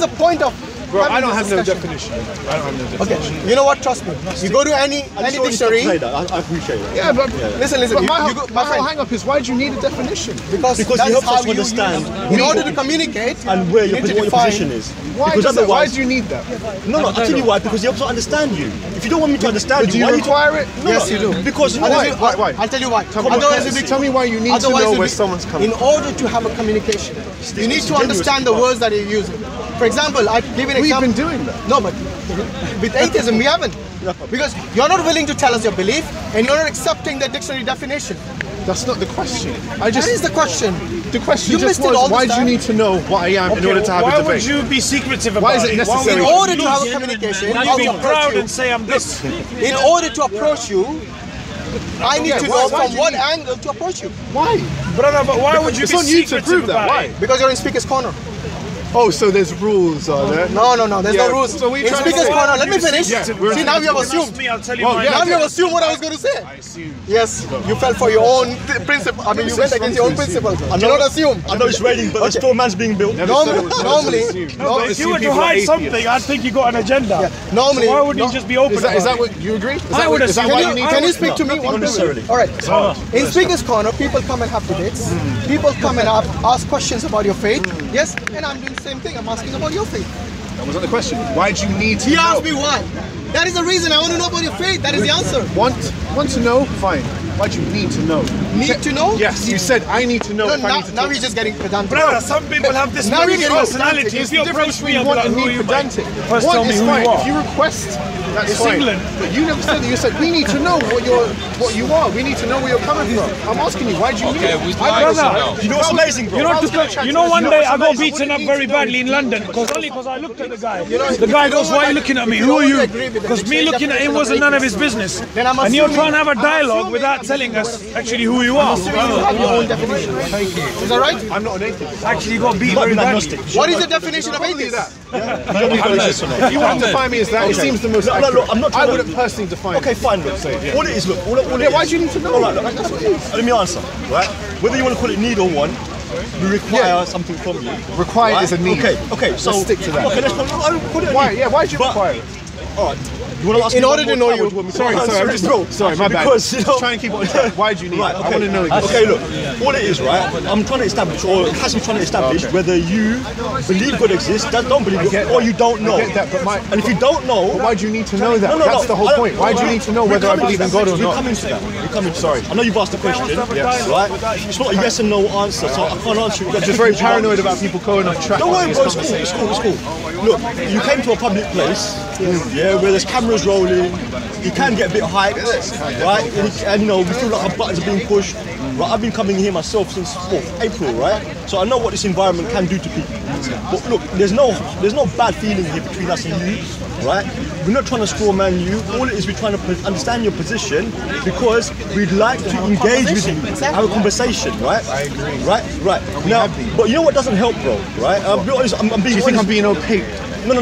D: the point of?
C: Bro, I don't
D: having
C: have
D: this
C: no
D: discussion?
C: definition. I don't have no definition.
D: Okay, you know what? Trust me. You go to any dictionary.
A: I appreciate it.
C: Yeah, but
D: Listen.
C: But my
D: my
C: whole
D: friend.
C: hang up is why do you need a definition?
D: Because
A: Because
D: that
A: it
D: is
A: helps us
D: how
A: to
D: you
A: understand
D: in order to communicate
A: and where
D: you
A: your,
D: need to
A: what your
D: define.
A: position is.
C: Why
A: Because
C: does it, why
A: otherwise,
C: do you need that?
A: no, I'll tell you why. Because it helps to understand you. If you don't want me to understand
C: Do
A: you,
C: you
A: why
C: require it?
A: No,
D: Yes, you do.
A: Because you know
C: Why?
A: why?
C: Why?
D: I'll tell you why.
C: Tell me why you need to know where someone's coming
D: In order to have a communication, you need to
A: genuine
D: understand the words that you're using. For example, I give an
C: We've
D: example.
C: been doing that.
D: No, but with atheism, we haven't. Because you're not willing to tell us your belief, and you're not accepting the dictionary definition.
C: That's not the question.
D: That is the question.
C: The question
D: You
C: just
D: missed it all
C: was why
D: this
C: do you
D: time.
C: need to know what I am in order to have
B: why
C: a debate?
B: would you be secretive about
C: Why is it
B: it?
C: necessary?
D: In
B: would
D: order
B: you
D: to have a
B: lose
D: communication,
B: and
D: how
B: you
D: to
B: be
D: approach
B: proud
D: you.
B: and say I'm this?
D: In order to approach you, I need to know
C: why
D: from
C: do
D: what
C: you
D: angle to approach you.
C: Why?
B: Brother, but why would you
C: It's
B: be
C: on you to
B: secretive
C: prove that.
B: about
C: Why?
B: it?
D: Because you're in Speaker's Corner.
C: Oh, so there's rules, are there?
D: No, there's
C: Yeah,
D: no rules.
C: so we
D: In
C: trying to
D: Speaker's
C: say-
D: Corner, let me finish.
C: Yeah, we're-
D: See, now you have
B: Ask
D: assumed.
B: me, I'll tell you
C: Well,
B: my
C: yeah,
D: Now
B: answer.
D: you have assumed what I was going to say.
C: I assume.
D: Yes, you fell for your own principle. I mean, you went against your own principle. Do not assume.
A: I know it's raining, but there's 4 man's being built.
D: Normally,
B: No, but if you were to hide something, I'd think you got an agenda.
D: normally,
B: So why wouldn't you just be open
C: Is that
B: about it?
C: what you agree?
B: I would
C: Is that
B: assume-
C: why
B: Can
C: you need
D: can
C: to?
D: you speak to me?
A: Not necessarily.
D: All right. In Speaker's Corner, people come and have debates. People come and ask questions about your faith. Yes, and I'm doing the same thing. I'm asking about your faith.
C: That wasn't the question. Why do you need to
D: He
C: know?
D: asked me why. That is the reason I want to know about your faith. That is the answer.
C: Want to know? Fine. Why do you need to know?
D: Need to know?
C: Yes, you said I need to know.
D: No,
C: if I need to
D: now
C: talk.
D: he's just getting pedantic.
B: Brother, some people have this
D: Now you're getting
B: personality.
D: pedantic.
B: If you approach me, I'll be
C: want
B: like,
C: and
B: who are
C: need
B: you?
C: pedantic.
B: First
C: One
B: tell me
C: is
B: who
C: fine.
B: you are.
C: If you request, that's
B: It's
C: fine.
B: England.
C: But you never said that. You said we need to know what you are. We need to know where you're coming from. I'm asking you, why do you need it?
B: Brother,
A: You know what's amazing, bro?
B: you know, one day I got beaten up very badly in London because I looked at the guy. The guy goes, "Why are you looking at me? Who are you?" Because me looking at him wasn't none of his business. And you're trying to have a dialogue without telling us actually who you are.
D: You have your own definition. Is that right?
C: I'm not an atheist.
B: Actually, you got beat
A: You might
B: very
A: be
B: badly.
A: agnostic.
D: What is the definition of atheist?
C: If you want to define me as that, it seems the most
A: No,
C: accurate.
A: I'm not
C: I
A: trying to-
C: wouldn't personally define
A: Okay,
C: it.
A: fine, look. All it is, look, all it
C: Yeah,
A: is.
C: why do you need to know?
A: All right, look,
C: Like, that's what it is.
A: let me answer, right? Whether you want to call it need or want, we require something from you.
C: Require is a need.
A: Okay, so
C: Let's stick to that.
A: Okay, let's put it a
C: Why?
A: need.
C: Yeah, why do you
A: But-
C: require it?
A: All right. You want to ask
D: In
A: me
D: order
A: one
D: to
A: more
D: know
A: time
D: you-
A: or do want me to
C: Sorry,
A: answer
C: I'm
A: it?
C: just
A: Bro,
C: sorry, my bad.
A: because, you know-
C: Just try and keep it on track. Why do you need
A: Right,
C: it? I want to know.
A: Okay, look, all it is, right? I'm trying to establish, or Hashim trying to establish, whether you believe God exists, don't believe it, or you don't know.
C: I get that, but
A: And if you don't know,
C: But why do you need to know that?
A: No,
C: That's the whole point. Why do you need to know whether I believe in God or
A: We're
C: not?
A: coming to that. We're coming. Sorry, I know you've asked the question.
C: Yes.
A: Right? It's not a yes and no answer, so I can't answer you.
C: I'm just very paranoid about people going off track.
A: Don't
C: on
A: worry,
C: this
A: bro. It's cool.
C: conversation.
A: It's cool. It's cool. Look, you came to a public place, yeah, where there's cameras rolling. You can get a bit hyped, right? And you know, we feel like our buttons are being pushed. Right? I've been coming here myself since April, right? So I know what this environment can do to people. But look, there's no bad feeling here between us and you, right? We're not trying to straw man you. All it is, we're trying to understand your position because we'd like to engage with you, have a conversation, right? I agree. Right. Now, but you know what doesn't help, bro? Right? I'm being honest.
C: Do you think I'm being opaque?
A: No.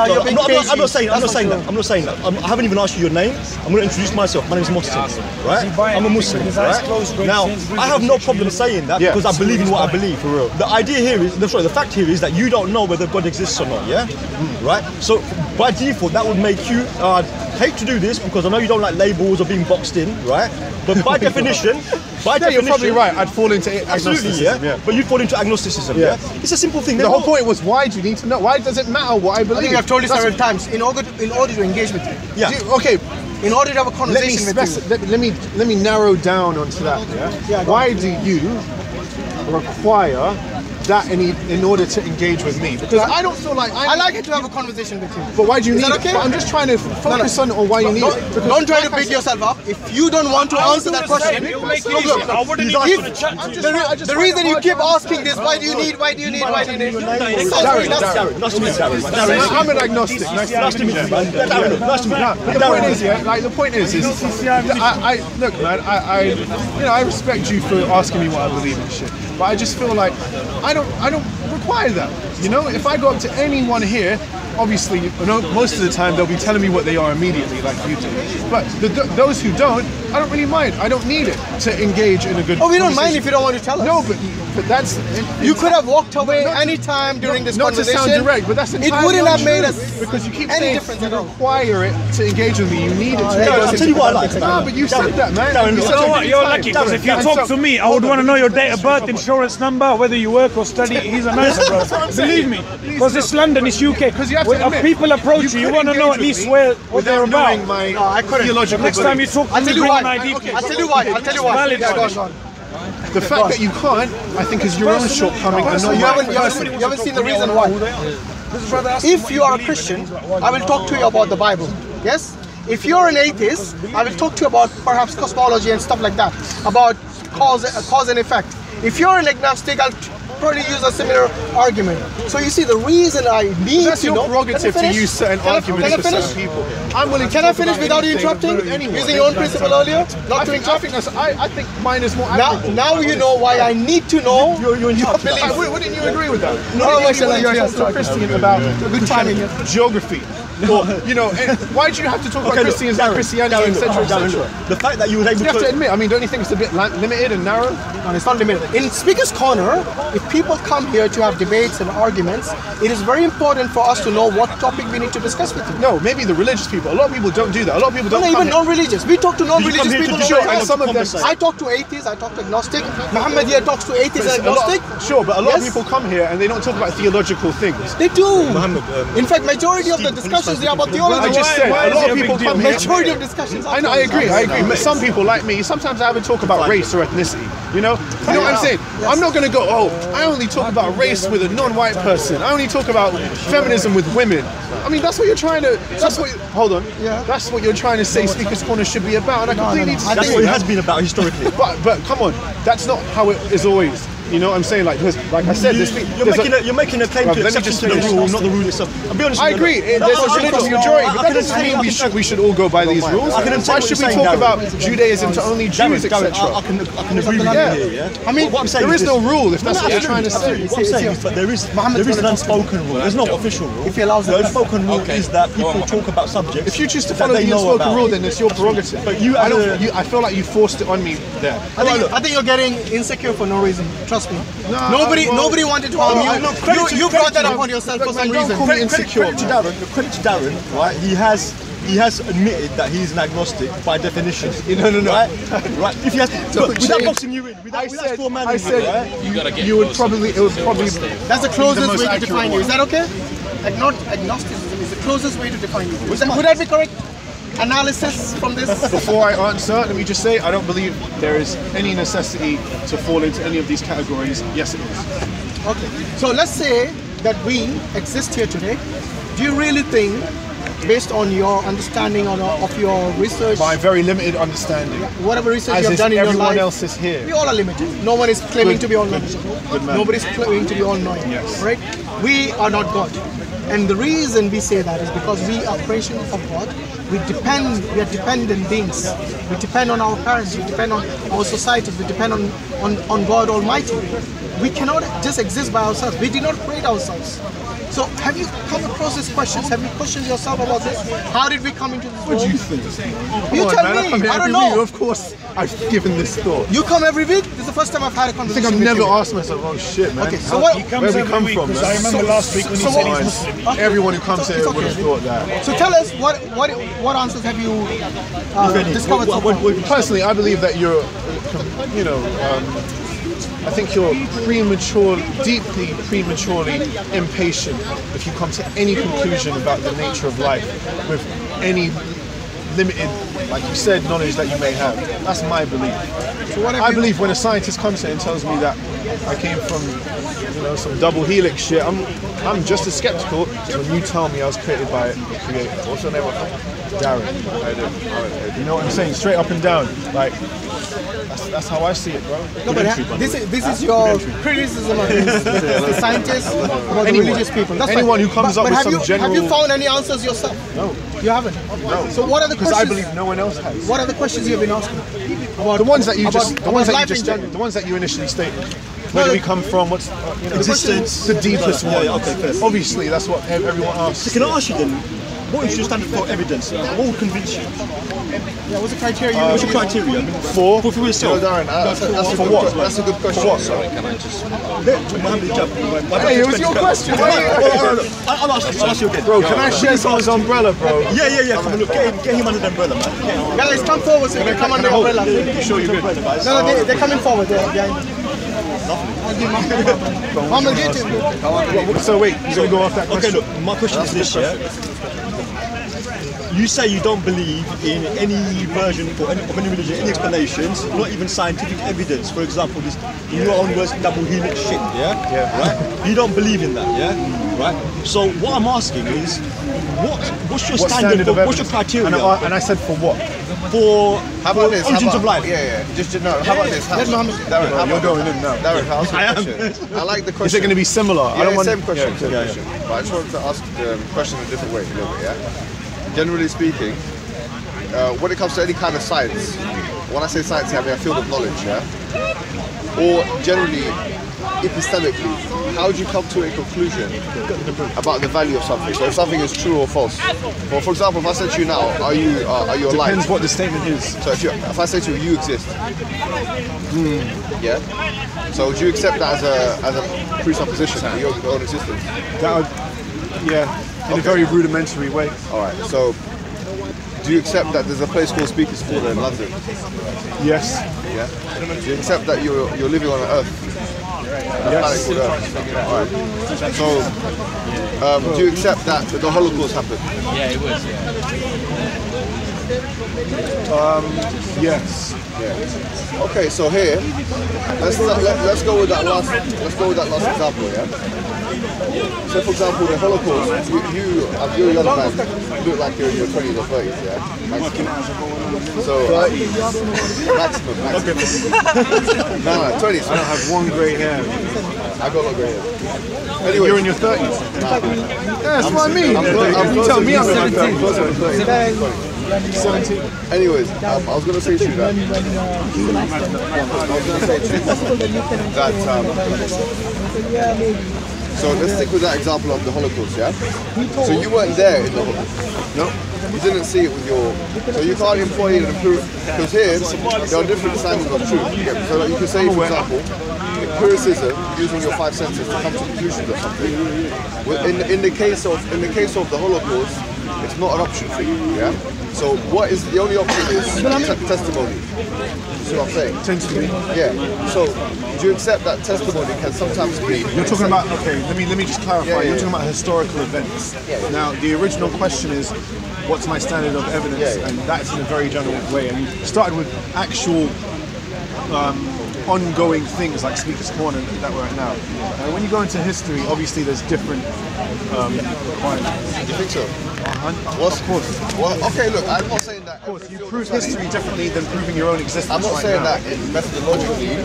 D: you're being
A: I'm not saying
D: crazy.
A: that. I haven't even asked you your name. I'm going to introduce myself. My name is Mohsin, right? I'm a Muslim, right? Now, I have no problem saying that because I believe in what I believe. For real. The idea here is, the fact here is that you don't know whether God exists or not, yeah? Right? So, by default, that would make you hate to do this because I know you don't like labels or being boxed in, right? But by definition,
C: You're probably right. I'd fall into
A: absolutely,
C: agnosticism.
A: yeah. But you fall into agnosticism, yeah? It's a simple thing.
C: The whole point was, why do you need to know? Why does it matter what I
D: I
C: believe?
D: think I've told you several times. In order to engage with you,
A: Yeah.
C: Okay,
D: in order to have a conversation with you,
C: let me narrow down onto that. Yeah? Why do you require that in order to engage with me, because I don't feel like
D: I like to have a conversation with you.
C: But why do you need
D: that okay?
C: it? But I'm just trying to focus on why you need it.
D: Don't try to big yourself up. If you don't want to answer that question, the reason you keep asking this, why do you need?
C: I'm an agnostic. Nice to meet you. The point is, I look, man, I respect you for asking me what I believe in shit, but I just feel like I don't require that. You know, if I go up to anyone here, obviously, most of the time they'll be telling me what they are immediately, like you do. But those who don't, I don't really mind. I don't need it to engage in a good.
D: Oh, we don't mind if you don't want to tell us.
C: No, but that's.
D: You could have walked away any time during this conversation.
C: Not to sound direct, but that's entirely
D: it wouldn't have
C: untrue,
D: made us
C: because you keep
D: any
C: saying
D: difference
C: you
D: at all.
C: require it to engage with me. You need it to.
A: I'll tell you what I like.
C: No, but you said that, man.
B: You know what? You're lucky, because if you talk to me, I would want to know your date of birth, insurance number, whether you work or study. He's a nice bro. Believe me, because it's London, it's UK.
C: Because you have to admit,
B: people approach you want to know at least what they're about.
C: I couldn't.
B: Next time you talk to me, bring an ID.
D: I'll tell you why.
B: Valid.
C: The fact that you can't, I think, is your own shortcoming.
D: You haven't seen the reason why. If you are a Christian, I will talk to you about the Bible. Yes? If you're an atheist, I will talk to you about perhaps cosmology and stuff like that, about cause and effect. If you're an agnostic, I'll probably use a similar argument. So you see, the reason I need
C: that's
D: to
C: your
D: know.
C: prerogative to use certain arguments for certain people. I'm willing.
D: Can I finish without you interrupting? Using your own principle earlier, not to interrupt.
C: I think mine is more admirable.
D: Now you know why I need to know your belief.
C: Wouldn't you agree with that?
D: No,
C: you're Christian about
D: good timing.
C: Geography. Or, why do you have to talk about Christians and Christianity, etc., etc.?
A: The fact that you were able
C: You have to admit, don't you think it's a bit limited and narrow?
D: No, it's not limited. In Speaker's Corner, if people come here to have debates and arguments, it is very important for us to know what topic we need to discuss with you.
C: No, maybe the religious people. A lot of people don't do that. A lot of people don't.
D: No, even non-religious. We talk to non-religious people.
C: And some of them.
D: I talk to atheists. I talk to agnostic. Mohammaed here talks to atheists and agnostic.
C: But a lot of people come here and they don't talk about theological things.
D: They do. In fact, majority of the discussions are about theology.
C: I just said a lot of people come here.
D: Majority of discussions.
C: I agree. But some people like me, sometimes I haven't talk about race or ethnicity. You know what I'm saying? I'm not going to go, I only talk about race with a non-white person. I only talk about feminism with women. That's what you're trying to. Hold on. Yeah. That's what you're trying to say. Speaker's Corner should be about, and I completely.
A: That's what it has been about historically.
C: But come on, that's not how it is always. You know what I'm saying? Like I said,
A: you're making a claim to exception to the rule, not the rule itself. I'll be honest.
C: I agree. There's a religious majority, but that doesn't mean we should all go by these rules. Why should we talk about Judaism to only Jews, etc.?
A: I can agree with you here.
C: What I'm saying, there is no rule if that's what you're trying to say.
A: What I'm saying is, but there is an unspoken rule. There's no official rule.
D: If he allows
A: the unspoken rule is that people talk about subjects.
C: If you choose to follow the unspoken rule, then it's your prerogative. But I feel like you forced it on me there.
D: I think you're getting insecure for no reason. Trust me. Nobody wanted to harm you. You brought that upon yourself for some reason.
A: Credit to Darren, right? He has admitted that he's an agnostic by definition. No. Right? If he has, without boxing you in, without formality,
C: I said,
A: right?
C: It would probably.
D: That's the closest way to define you. Is that okay? Agnosticism is the closest way to define you. Would that be correct? Analysis from this?
C: Before I answer, let me just say I don't believe there is any necessity to fall into any of these categories. Yes, it is.
D: Okay. So let's say that we exist here today. Do you really think, based on your understanding of your research,
C: my very limited understanding,
D: whatever research you have done in your life,
C: everyone else is here.
D: We all are limited. No one is claiming to be all knowledgeable. Nobody's claiming to be all knowing.
C: Yes.
D: Right? We are not God. And the reason we say that is because we are creation of God. We are dependent beings. We depend on our parents, we depend on our societies, we depend on God Almighty. We cannot just exist by ourselves. We did not create ourselves. So have you come across these questions? Have you questioned yourself about this? How did we come into this world?
C: What do you think?
D: You tell me. I don't know.
C: Of course, I've given this thought.
D: You come every week? This is the first time I've had a conversation.
C: I think I've never asked myself, oh shit, man.
D: Okay, so
C: where we come from, man?
B: I remember last week when you said he's Muslim.
C: Everyone who comes here would have thought that.
D: So tell us, what answers have you discovered so far?
C: Personally, I believe that you're, I think you're deeply prematurely impatient if you come to any conclusion about the nature of life with any limited, like you said, knowledge that you may have. That's my belief. So I believe when a scientist comes in and tells me that I came from, you know, some double helix shit, I'm just as skeptical as when you tell me I was created by a creator. What's your name? Darren. You know what I'm saying? Straight up and down. Like, that's how I see it, bro.
D: No, but this is your criticism of the scientists, about the religious people. That's
C: anyone
D: fine.
C: who comes up with some general...
D: Have you found any answers yourself?
C: No.
D: You haven't?
C: No.
D: So what are the questions?
C: Because I believe no one else has.
D: What are the questions you've been asking? About,
C: the ones that you
D: the
C: ones that you initially stated. Where do we come from? What's existence? The deepest one. Obviously, that's what everyone asks.
A: So can I ask you then, what is your standard for evidence? What would convince you?
D: Yeah, what's the criteria?
A: What's your criteria?
C: For
A: yourself?
C: No, Darren, that's for what? That's a good question. For what? Sorry,
E: can I just...
A: Mohammaed Hijab.
C: Hey, it was your question.
A: I'll ask you again.
C: Bro, can I share someone's umbrella, bro?
A: Yeah. Come on, look, get him under the umbrella, man.
D: Guys, come forward so you can come under the umbrella.
C: You sure you're good?
D: No, they're coming forward. Mohammaed, get him.
C: So wait, you're going to go off that question?
A: Okay, look, my question is this, yeah? You say you don't believe in any version of any religion, any explanations, not even scientific evidence. For example, this, in your own words, double helix shit, yeah? Right? You don't believe in that, yeah? Right? So what I'm asking is, what's your standard of what's your criteria?
C: And I said for what?
A: For origins of life.
F: Yeah. Just no. How about this? Darren,
C: you're going in now.
F: Darren, I'll ask you a question. I like the question.
C: Is it going to be similar?
F: Yeah,
C: I don't want
F: same question.
C: Yeah.
F: But I just wanted to ask the question in a different way, a little bit. Yeah. Generally speaking, when it comes to any kind of science, when I say science, I mean a field of knowledge, yeah? Or generally, epistemically, how do you come to a conclusion about the value of something? So if something is true or false. Well, for example, if I said to you now, are you alive?
C: Depends what the statement is.
F: So if I say to you exist, yeah? So do you accept that as a presupposition for your own existence?
C: That would, yeah, in a very rudimentary way.
F: Alright, so do you accept that there's a place called Speakers Corner in London?
C: Yes.
F: Yeah? Do you accept that you're living on an Earth?
C: Yes.
F: Alright. So, do you accept that the Holocaust happened?
E: Yeah, it was,
C: Yes.
F: Yeah. Okay, so here, let's go with that last example, yeah? So for example, the Holocaust, you're a young man, you look like you're in your 20s or 30s, yeah? Maximum. So, maximum. No, 20s.
C: I don't have one grey hair.
F: I got a lot of grey hair. Anyway,
C: You're in your 30s? Yeah, that's what I mean. You tell me I'm in my 30s. 17.
F: Anyways, I was going to say to you that so let's stick with that example of the Holocaust, yeah? So you weren't there in the Holocaust?
C: No.
F: You didn't see it with your... So you can't employ an because here, there are different standards of truth. So you can say, for example, empiricism, using your 5 senses to come to conclusions of something. In the case of the Holocaust, it's not an option for you, yeah? So what is the only option is testimony. You see what I'm saying?
C: Tends to be.
F: Yeah. So do you accept that testimony can sometimes be?
C: You're talking about, okay, let me just clarify. You're talking about historical events.
F: Yeah.
C: Now the original question is, what's my standard of evidence? And that's in a very general way. And you started with actual ongoing things like Speaker's Corner that we're at now. And when you go into history, obviously there's different requirements.
F: You think so?
C: Of course.
F: Well, okay, look, I'm not saying that.
C: Of course, you prove history differently than proving your own existence.
F: I'm not
C: right
F: saying
C: now.
F: that methodologically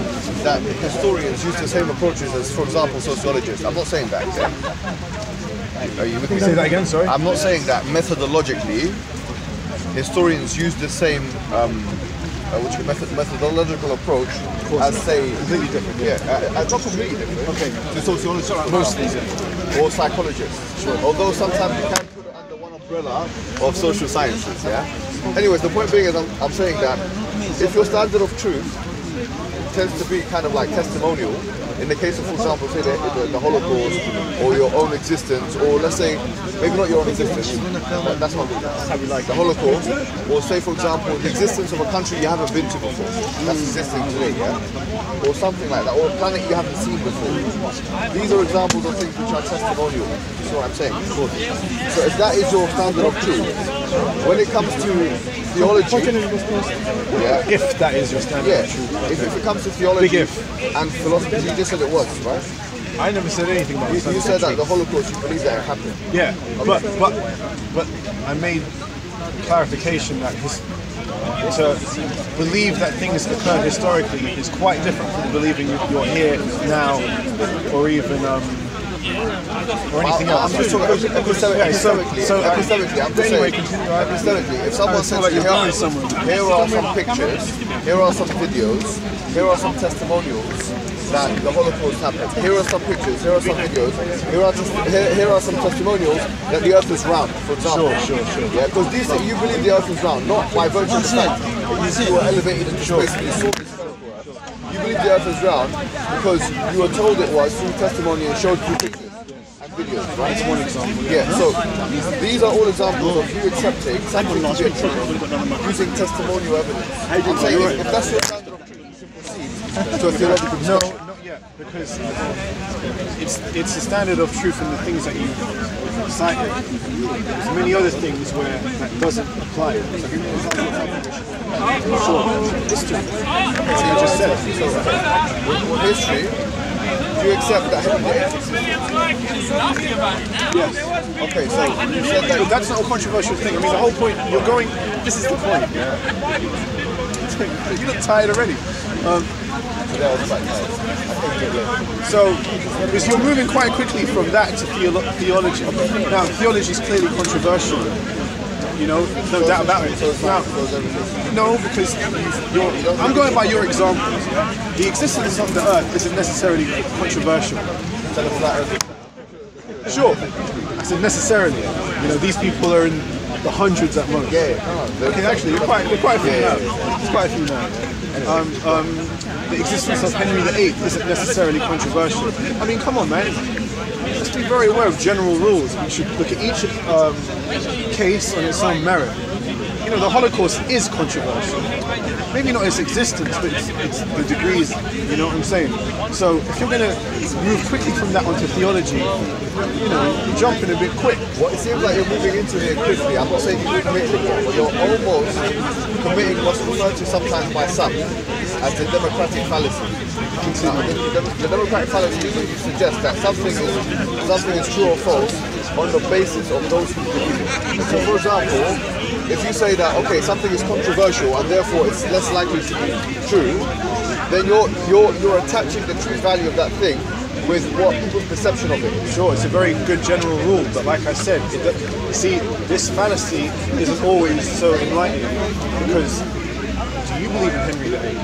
F: that historians use the same approaches as, for example, sociologists. I'm not saying that. Are you with me?
C: Say that again, sorry?
F: I'm not saying that methodologically historians use the same methodological approach as, say,
C: completely different.
F: Yeah, not completely different.
C: Okay.
F: To sociologists, mostly different, or psychologists. Sure. Although sometimes you can put it under one umbrella of social sciences. Yeah. Anyways, the point being is, I'm saying that if your standard of truth tends to be kind of like testimonial, in the case of, for example, say the Holocaust, or your own existence, or let's say, maybe not your own existence, but that's not the Holocaust, or say, for example, the existence of a country you haven't been to before, that's existing today, yeah? Or something like that, or a planet you haven't seen before. These are examples of things which are testimonial. You see what I'm saying? So if that is your standard of truth, when it comes to theology,
C: yeah, if that is your standard
F: yeah,
C: of truth.
F: if it comes to theology
C: Big if.
F: and philosophy, you just said it was, right?
C: I never said anything about
F: You
C: standard
F: said
C: of
F: that the
C: truth.
F: Holocaust, you believe that it happened.
C: Yeah, but I made clarification that to believe that things occurred historically is quite different from believing you're here now, or even or anything else.
F: I'm just talking epistemically. I'm just saying, epistemically, if someone says to you, here are some pictures, here are some videos, here are some testimonials that the Holocaust happened. Here are some pictures, here are some videos, here are some testimonials that the earth is round, for example. Sure. Yeah, because these things, you believe the earth is round, not by virtue of the fact that you were elevated into space and you saw this spherical earth. You believe the earth is round because you were told it was through testimony and showed through pictures and videos, right? That's one example. Yeah, so these are all examples of you accepting something to be a truth using testimonial evidence. I'm saying if that's your standard of truth, to a theological discussion.
C: No, not yet, because it's the standard of truth and the things that you cited. There's many other things where that doesn't apply. Sure. History. So you just said it.
F: With history, do you accept that Henry VIII existed? Yes. Okay, so you said that.
C: But that's not a controversial thing. I mean, the whole point, you're going, this is the point. You look tired already. So, because you're moving quite quickly from that to theology. Now, theology is clearly controversial. You know, no doubt about it. Now, no, because I'm going by your examples. Yeah? The existence of the earth isn't necessarily controversial. Sure, I said necessarily. You know, these people are in the hundreds at most. Okay, actually, you're quite a few now. It's quite a few now. The existence of Henry VIII isn't necessarily controversial. I mean, come on, man. Just be very aware of general rules. We should look at each case on its own merit. You know, the Holocaust is controversial. Maybe not its existence, but it's the degrees, you know what I'm saying? So if you're going to move quickly from that onto theology, you know, you're jumping a bit quick.
F: Well, it seems like you're moving into it quickly. I'm not saying you're committing it, but you're almost committing what's referred to sometimes by some as the democratic fallacy. The democratic fallacy is when you suggest that something is true or false on the basis of those who believe it. So, for example, if you say that something is controversial and therefore it's less likely to be true, then you're attaching the true value of that thing with what people's perception of it is.
C: Sure, it's a very good general rule, but like I said, see, this fallacy isn't always so enlightening because do you believe in Henry VIII?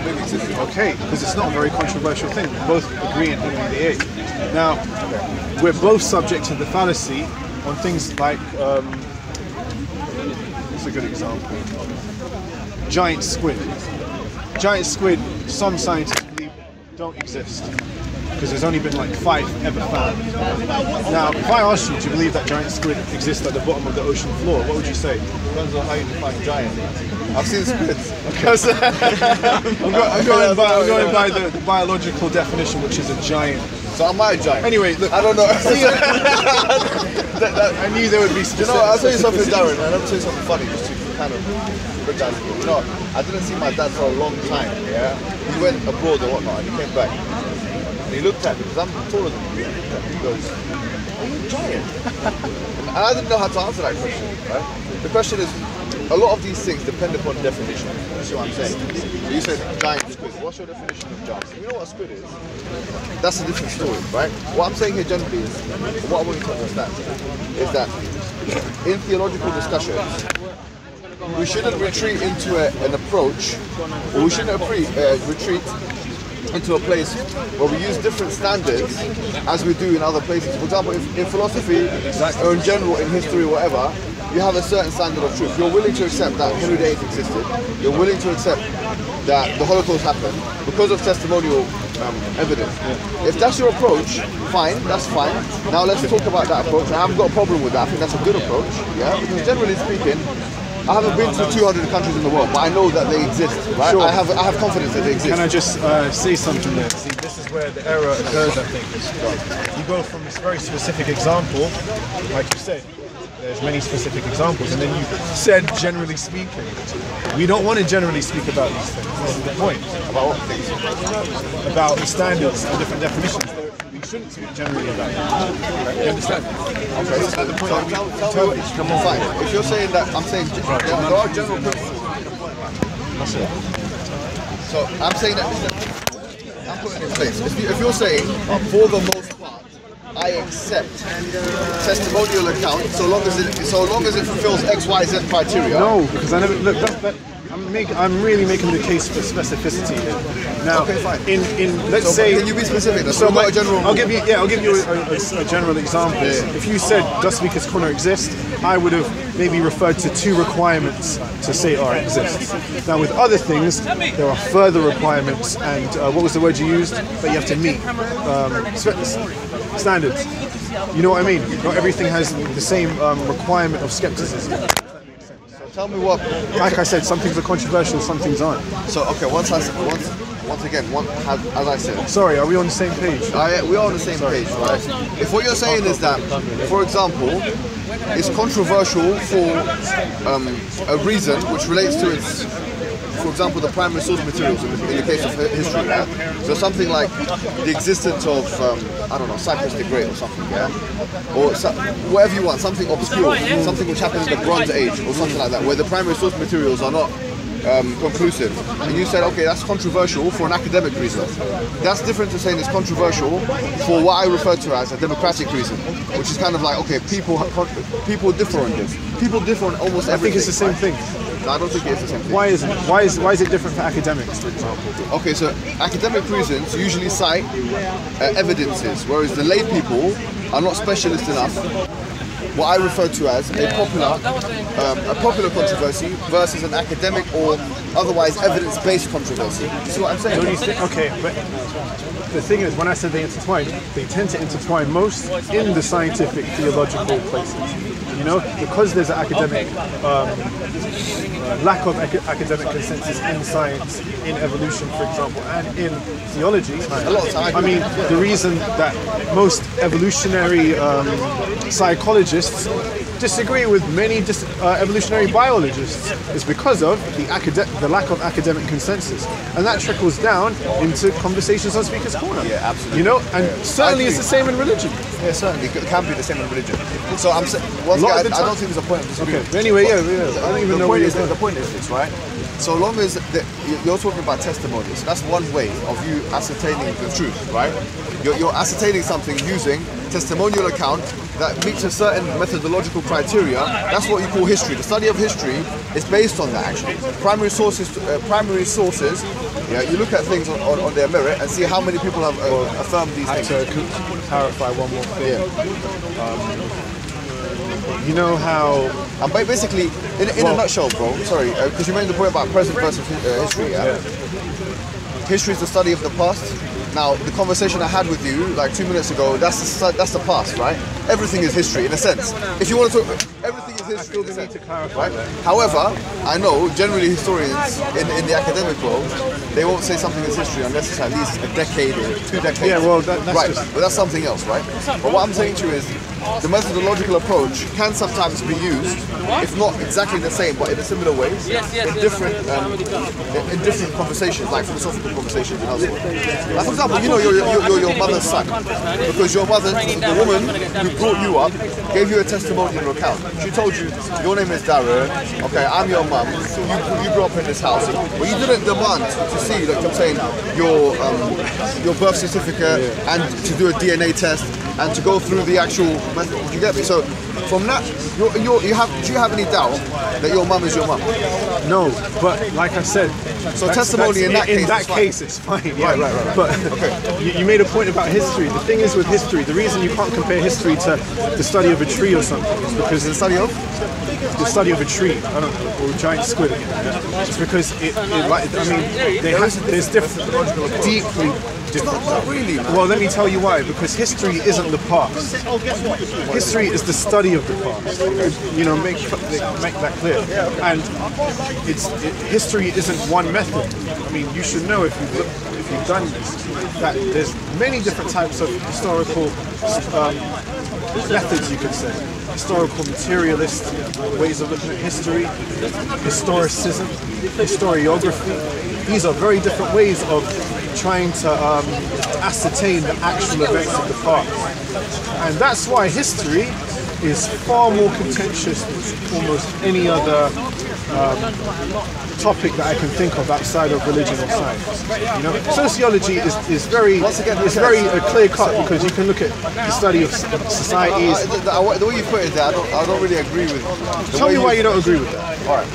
F: Maybe it's
C: okay, because it's not a very controversial thing. We both agree in Henry VIII. Now, we're both subject to the fallacy on things like, what's a good example? Giant squid. Giant squid, some scientists believe don't exist because there's only been like 5 ever found. Now, if I asked you, do you believe that giant squid exists at the bottom of the ocean floor, what would you say?
F: Depends on how you define giant. I've seen squids.
C: I'm going by the biological definition, which is a giant.
F: So am I a giant?
C: Anyway, look,
F: I don't know.
C: I knew there would be specific.
F: You know, I'll tell you something, Darren. I never tell you something funny, just to kind of bring that. You know, I didn't see my dad for a long time. Yeah, he went abroad and whatnot, and he came back. And he looked at me because I'm taller than him. He goes, "Are you a giant?" And I didn't know how to answer that question. Right? The question is, a lot of these things depend upon definition. You see what I'm saying? You say giant squid. What's your definition of giant? You know what a squid is? That's a different story, right? What I'm saying here generally is, what I want you to understand is that in theological discussions, we shouldn't retreat into an approach, or we shouldn't retreat into a place where we use different standards as we do in other places. For example, in philosophy, or in general, in history, or whatever, you have a certain standard of truth. You're willing to accept that Henry VIII existed. You're willing to accept that the Holocaust happened because of testimonial evidence. If that's your approach, fine, that's fine. Now let's talk about that approach. I haven't got a problem with that. I think that's a good approach. Yeah, because generally speaking, I haven't been to 200 countries in the world, but I know that they exist, right? Sure. I have confidence that they exist.
C: Can I just say something there? See, this is where the error occurs, I think. You go from this very specific example, like you said, there's many specific examples, and then you said generally speaking. We don't want to generally speak about these things. This is the point.
F: About what things?
C: About the standards, the different definitions. We shouldn't speak generally about it. You understand?
F: Okay, so tell me, come on, fine. If you're saying that, I'm saying there are general principles.
C: That's it.
F: So I'm saying that I'm putting it in place. If you're saying, for the most part, I accept testimonial account so long as it fulfills X, Y, Z criteria.
C: No, because I never look. I'm really making the case for specificity here. Now,
F: okay, fine.
C: Let's say.
F: Can you be specific?
C: So a general. I'll give you a general example. Yeah. If you said "does speakers corner exist," I would have maybe referred to 2 requirements to say it exists. Now, with other things, there are further requirements, and what was the word you used that you have to meet? Standards. You know what I mean? Not everything has the same requirement of skepticism.
F: Tell me what.
C: Like I said, some things are controversial, some things aren't.
F: So okay, once again, as I said.
C: Sorry, are we on the same page?
F: We are on the same page, right? If what you're saying is that, for example, it's controversial for a reason which relates to its, for example, the primary source materials in the case of history, yeah? So something like the existence of, I don't know, Cyprus the Great or something, yeah? Or whatever you want, something obscure, something which happened in the Bronze Age or something like that, where the primary source materials are not conclusive. And you said, okay, that's controversial for an academic reason. That's different to saying it's controversial for what I refer to as a democratic reason, which is kind of like, okay, people differ on this. People differ on almost everything.
C: I think it's the same thing.
F: No, I don't think it's the same thing.
C: Why isn't it? Why is it different for academics, for example?
F: Okay, so academic reasons usually cite evidences, whereas the lay people are not specialist enough. What I refer to as a popular controversy versus an academic or otherwise evidence-based controversy. You see what I'm saying?
C: Okay, but the thing is, when I said they intertwine, they tend to intertwine most in the scientific, theological places. You know, because there's an academic lack of academic consensus in science, in evolution, for example, and in theology.
F: A lot of time.
C: I mean, the reason that most evolutionary psychologists disagree with many evolutionary biologists is because of the lack of academic consensus, and that trickles down into conversations on Speaker's Corner.
F: Yeah, absolutely.
C: You know, and certainly it's the same in religion.
F: Yeah, certainly it can be the same in religion. So I'm once again, I don't think there's a point of disagreement.
C: Okay. But anyway, yeah, I don't even know where you're going.
F: The point is this, right? So long as you're talking about testimonies, that's one way of you ascertaining the truth, right? You're ascertaining something using testimonial account that meets a certain methodological criteria. That's what you call history. The study of history is based on that, actually. Primary sources. Yeah, you look at things on their merit and see how many people have affirmed these things.
C: To clarify one more thing.
F: Yeah.
C: You know how...
F: And basically, in a nutshell, bro, sorry, because you made the point about present versus history, yeah? History is the study of the past. Now, the conversation I had with you like 2 minutes ago, that's the past, right? Everything is history, in a sense. If you want to talk, everything is history, in a sense, right? However, I know, generally historians in the academic world, they won't say something is history unless it's at least a decade or 2 decades.
C: Yeah, well, that's
F: right, but that's something else, right? But what I'm saying to you is, the methodological approach can sometimes be used, if not exactly the same, but in a similar way, in different conversations, like philosophical conversations and elsewhere. Like for example, you know you're your mother's son, because your mother, the woman who brought you up, gave you a testimonial account. She told you, your name is Darren, okay, I'm your mum, you grew up in this house, but you didn't demand to see, like I'm saying, your birth certificate and to do a DNA test and to go through the actual method. You get me? So from that, do you have any doubt that your mum is your mum?
C: No, but like I said,
F: so testimony in that
C: case it's fine. Yeah,
F: right.
C: But okay. you made a point about history. The thing is with history, the reason you can't compare history to the study of a tree or something is because
F: the study of
C: a tree, I don't know, or a giant squid. It's because there's different, deeply different.
F: Really?
C: Well, let me tell you why. Because history isn't the past. History is the study of the past. You know, make that clear. And history isn't one method. I mean, you should know if you've done this that there's many different types of historical methods, you could say. historical materialist ways of looking at history, historicism, historiography. These are very different ways of trying to ascertain the actual events of the past. And that's why history is far more contentious than almost any other topic that I can think of outside of religion or science. You know, sociology is very clear cut because you can look at the study of societies.
F: The way you put it there, I don't really agree with.
C: Tell me why you don't agree with that.
F: All right.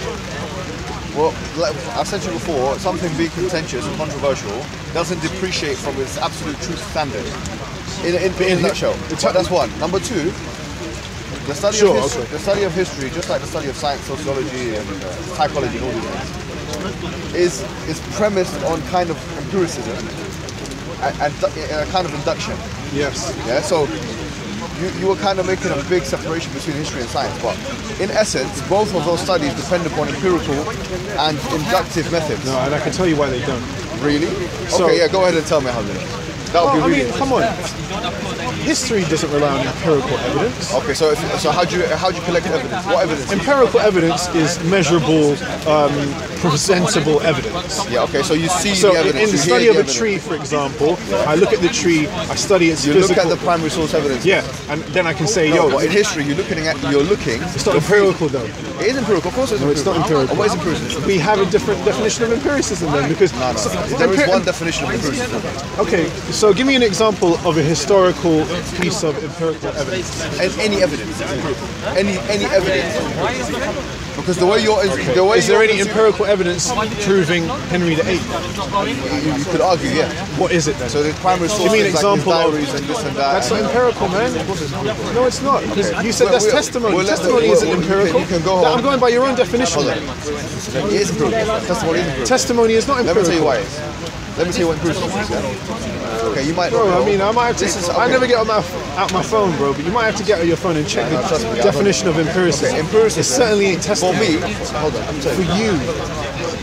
F: Well, like I've said to you before, something being contentious and controversial doesn't depreciate from its absolute truth standard. In a nutshell. That's one. Number two, the study of history, just like the study of science, sociology, and psychology, and all these things, is premised on kind of empiricism and a kind of induction.
C: Yes.
F: Yeah. So you were kind of making a big separation between history and science, but in essence, both of those studies depend upon empirical and inductive methods.
C: No, and I can tell you why they don't.
F: Really?
C: So,
F: okay, yeah, go ahead and tell me how they don't. That would be really
C: come on. History doesn't rely on empirical evidence.
F: Okay, so how do you collect evidence? What evidence?
C: Empirical evidence is measurable, presentable evidence.
F: Yeah. Okay, so you see
C: the
F: evidence.
C: In the study of a tree, for example, I look at the tree, I study its physical.
F: You look at the primary source evidence.
C: Yeah, and then I can say,
F: but in history, you're looking.
C: It's not empirical though.
F: It is empirical, of course.
C: It's not empirical.
F: What is empiricism?
C: We have a different definition of empiricism then, because
F: there is one definition of empiricism.
C: Okay, so give me an example of a historical piece of empirical evidence.
F: Any evidence is empirical. Any evidence. Because
C: is there any empirical evidence proving Henry VIII?
F: You could argue, yeah.
C: What is it then?
F: So the primary sources
C: give me an example
F: like diaries and this and that.
C: That's not empirical, man. No, it's not. Because you said that's testimony. Testimony isn't empirical.
F: You can go home.
C: I'm going by your own definition.
F: It is empirical. Testimony is empirical.
C: Testimony is not empirical.
F: Let me tell you why it is. Let me tell you what empiricism is. Yeah? Okay, you might.
C: Bro, I mean, I might have to. I never get out my phone, bro. But you might have to get on your phone and check the definition of empiricism.
F: Okay, empiricism.
C: It certainly ain't testimony.
F: For me, hold on. I'm telling
C: you. For you.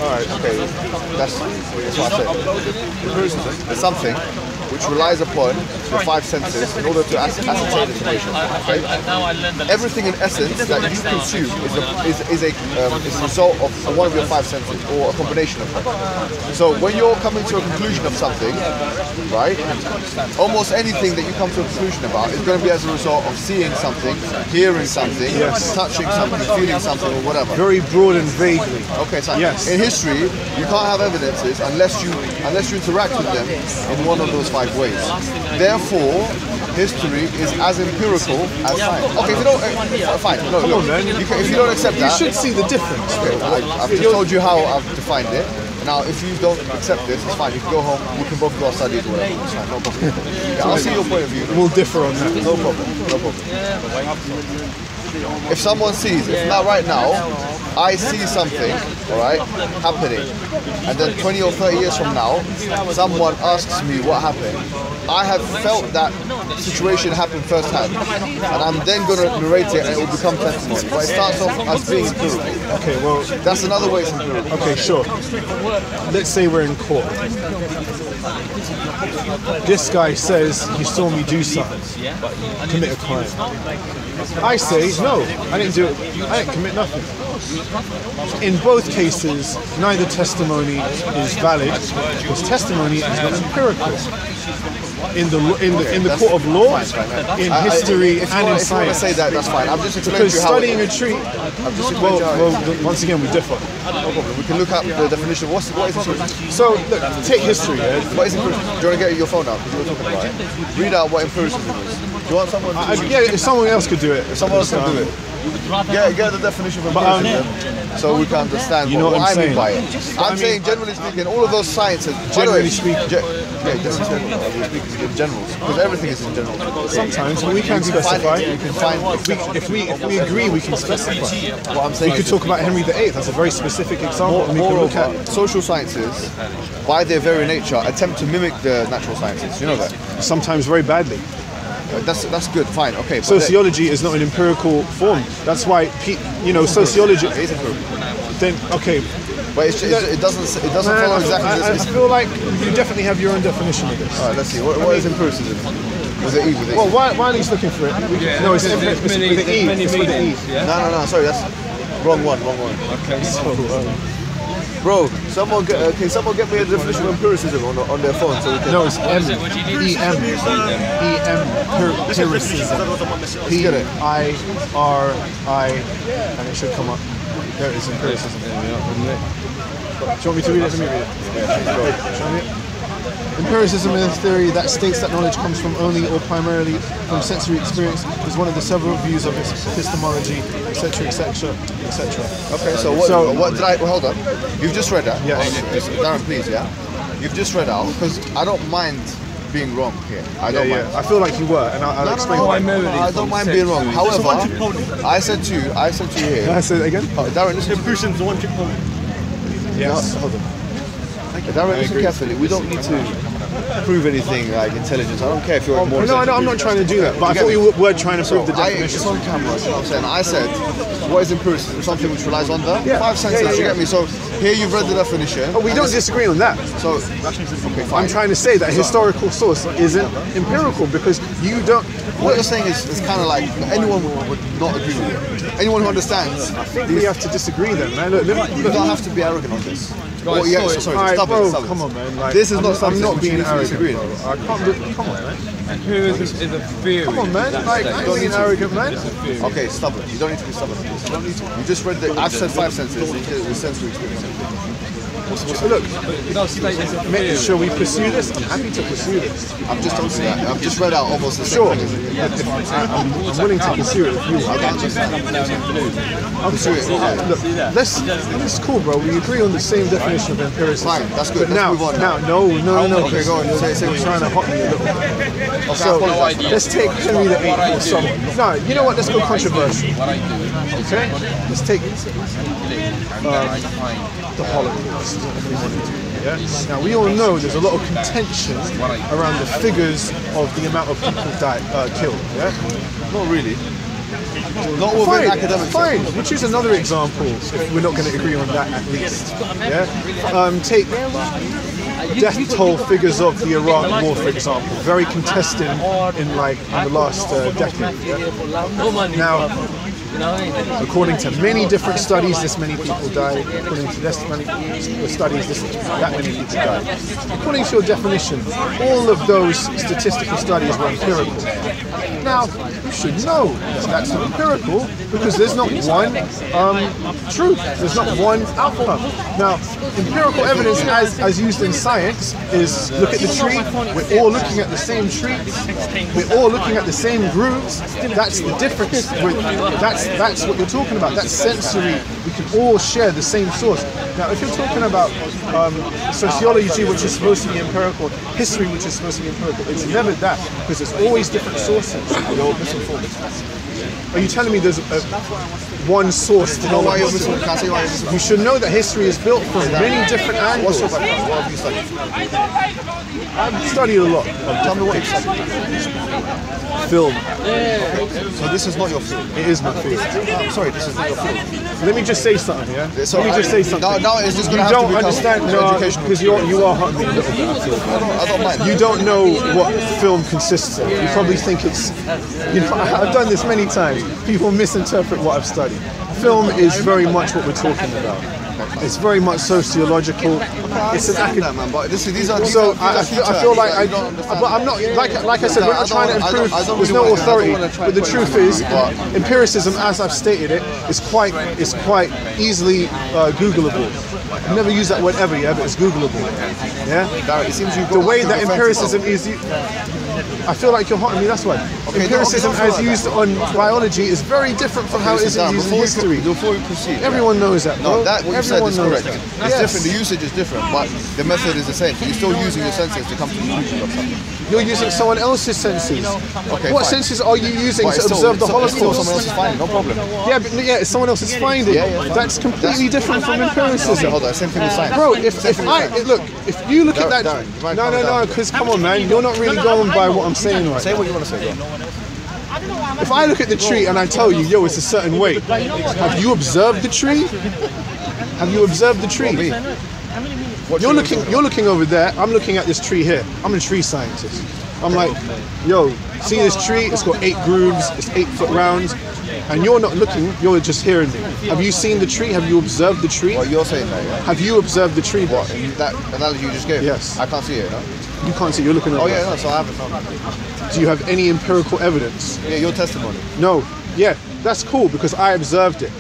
F: All right. Okay. That's what I said. Empiricism is something which relies upon the five senses in order to ascertain information. Okay? Everything in essence that you consume is a result of one of your five senses or a combination of them. So when you're coming to a conclusion of something, right, almost anything that you come to a conclusion about is going to be as a result of seeing something, hearing something, touching something, feeling something, or whatever.
C: Very broad and vaguely.
F: Okay, so in history, you can't have evidences unless you interact with them in one of those five ways. Therefore, history is as empirical as science. Okay, if you don't, fine. No,
C: come on, man.
F: If you don't accept that,
C: you should see the difference.
F: Okay, I've just told you how I've defined it. Now, if you don't accept this, it's fine. You can go home. We can both go our studies or whatever. It's fine. No problem. Yeah, I'll see your point of view.
C: We'll differ on that.
F: No problem. No problem. If someone sees, right now, I see something, all right, happening, and then 20 or 30 years from now, someone asks me what happened, I have felt that situation happen firsthand, and I'm then going to narrate it, and it will become testimony. But it starts off as being empirical.
C: Okay, well,
F: that's another way it's empirical.
C: Okay, sure. Let's say we're in court. This guy says he saw me do something, commit a crime. I say, no, I didn't do it. I didn't commit nothing. In both cases, neither testimony is valid because testimony is not empirical. In the court of law, in history, and in science.
F: If you want to say that, that's fine. I'm just explaining
C: because studying a tree. Well, once again, we differ.
F: No problem. We can look up the definition. What is empiricism?
C: So, look, take history. Yeah?
F: What is empiricism? Do you want to get your phone out? Because you were talking about it. Read out what empiricism is. Do you want someone?
C: If someone else could do it.
F: If someone else can do it. Get the definition of empiricism so we can understand what I mean by it. I'm saying, generally speaking, all of those sciences.
C: Generally speaking.
F: In general, because everything is in general.
C: Sometimes we can specify.
F: You can find.
C: If we agree, we can specify.
F: What I'm saying.
C: We could talk about Henry VIII. That's a very specific example.
F: Moreover, social sciences, by their very nature, attempt to mimic the natural sciences. You know that.
C: Sometimes very badly.
F: That's good, fine, okay.
C: Sociology is not an empirical form. That's why, sociology.
F: It is empirical.
C: Then okay.
F: But it doesn't follow exactly this.
C: I feel like you definitely have your own definition of this.
F: All right, let's see. What is empiricism? With the E, with the E.
C: Well, while he's looking for it, no, it's with the E. It's with the E.
F: No, sorry, that's wrong one.
C: Okay, so
F: bro, can someone get me a definition of empiricism on their phone so we can...
C: no, it's empiricism. P-I-R-I, and it should come up. There it is, empiricism. Do you want me to read it? Let me read it. Show me it. Empiricism is a theory that states that knowledge comes from only or primarily from sensory experience. Is one of the several views of epistemology, etc., etc., etc.
F: Okay, so what did I... Well, hold on. You've just read that?
C: Yes.
F: Darren, please, yeah? You've just read out, because I don't mind being wrong here. I don't mind.
C: I feel like you were, and I'll explain why.
F: I don't mind being wrong. However, I said to you here...
C: Can I say that again?
F: Darren, listen.
A: Empiricism is one trick pony.
F: Yes. Hold on. Darren, listen carefully. We don't need to prove anything like intelligence. I don't care if you're more.
C: No, I'm not trying to do that. But I thought you were trying to prove the definition.
F: It's on camera. You know what I'm saying? I said, what is empiricism? Something which relies on the 5 senses. You get me? So here you've read the definition.
C: Oh, we don't disagree on that.
F: So okay, fine.
C: I'm trying to say that historical source isn't empirical because you don't.
F: What you're saying is kind of like anyone would not agree with you. Anyone who understands.
C: I think we have to disagree then, man. Look,
F: you don't have to be arrogant on this.
C: Sorry,
F: stop
C: bro,
F: it.
C: Come on, man. Like,
F: this is not
C: I'm
F: something
C: not being arrogant.
F: Bro.
C: I can't. Come on, man.
E: Empiricism is a theory.
C: Come on, man. Like, I ain't being arrogant, man.
F: Okay, stubborn. You don't need to be stubborn. You don't need to. You just read the. I've said 5 senses. The sensory experience.
C: Look,
E: Theory.
C: shall we pursue this? I'm happy to pursue this.
F: I've just told you that. I've just read out almost the same
C: Sure.
F: thing.
C: I'm willing to pursue it if you want. I'll pursue it. Look, it's cool, bro. We agree on the same definition of empiricism.
F: Fine, that's good.
C: But
F: Let's move on now.
C: no.
F: Okay, go on. Say
C: You're trying to hot me a little bit.
F: Okay,
C: So let's take Henry VIII or someone. No, you know what? Let's go controversial. Okay? Let's take the Holocaust. Yeah? Now we all know there's a lot of contention around the figures of the amount of people killed. Yeah?
F: Not really. Not within academic.
C: Fine. We'll choose another example if we're not going to agree on that at least. Yeah. Take death toll figures of the Iraq War, for example. Very contested in the last decade. Yeah? Now, according to many different studies, this many people died. According to this many studies, that many people died. According to your definition, all of those statistical studies were empirical. Now, you should know that's not empirical because there's not one truth. There's not one outcome. Now, empirical evidence as used in science is look at the tree. We're all looking at the same tree. We're all looking at the same grooves. That's the difference. That's what you're talking about. That's sensory. We can all share the same source. Now, if you're talking about sociology, which is supposed to be empirical, history, which is supposed to be empirical, it's never that because there's always different sources. You're misinformed. Are you telling me there's one source to know why you're misinformed? You should know that history is built from many different angles. What have you studied? I've studied a lot.
F: Tell me what you've studied.
C: Film.
F: So this is not your field.
C: It is my field.
F: I'm sorry, this is not your field.
C: Let me just say something, yeah?
F: So
C: Let me just say something.
F: Now it's just going to
C: you
F: have
C: don't
F: to
C: understand, because you are hurting me a little bit, I feel.
F: I don't mind.
C: You don't know what film consists of. You probably think it's, I've done this many times. People misinterpret what I've studied. Film is very much what we're talking about. It's very much sociological. It's an academic
F: man, but these are.
C: So I feel like but I'm not like I said. We're not trying to improve. There's no authority. But the truth is, empiricism, as I've stated it, is quite easily Googleable. I've never used that word ever, but it's Googleable. Yeah.
F: It seems
C: the way that empiricism is. I feel like you're hotting me, that's why. Empiricism as used on biology is very different from how it is used in history.
F: Before we proceed,
C: everyone knows that, bro.
F: No, that what you said is correct. It's
C: Yes.
F: different, the usage is different, but the method is the same. You're still using your senses to come to the conclusion of something.
C: You're using someone else's senses.
F: Okay,
C: what
F: fine.
C: senses are you using
F: But
C: to observe the
F: it's still
C: Holocaust?
F: someone else's finding, no problem.
C: Yeah, but it's someone else's finding. That's completely different from empiricism.
F: Okay, hold on, same thing with science.
C: Bro, if you look at that, no, because come on, man, you're not really going by what I'm saying right
F: Say
C: now.
F: what you want to say, bro.
C: If I look at the tree and I tell you, yo, it's a certain way, have you observed the tree? Have you observed the tree? You're looking over there. I'm looking at this tree here. I'm a tree scientist. I'm like, yo, see this tree? It's got 8 grooves, it's 8 foot round, and you're not looking, you're just hearing me. Have you seen the tree? Have you observed the tree?
F: Well, you're saying that, yeah?
C: Have you observed the tree?
F: What, in that analogy you just gave?
C: Yes.
F: I can't see it, no?
C: You can't see, you're looking at
F: Oh
C: it.
F: yeah, no, so I haven't.
C: Do you have any empirical evidence?
F: Yeah, your testimony.
C: No. Yeah, that's cool because I observed it.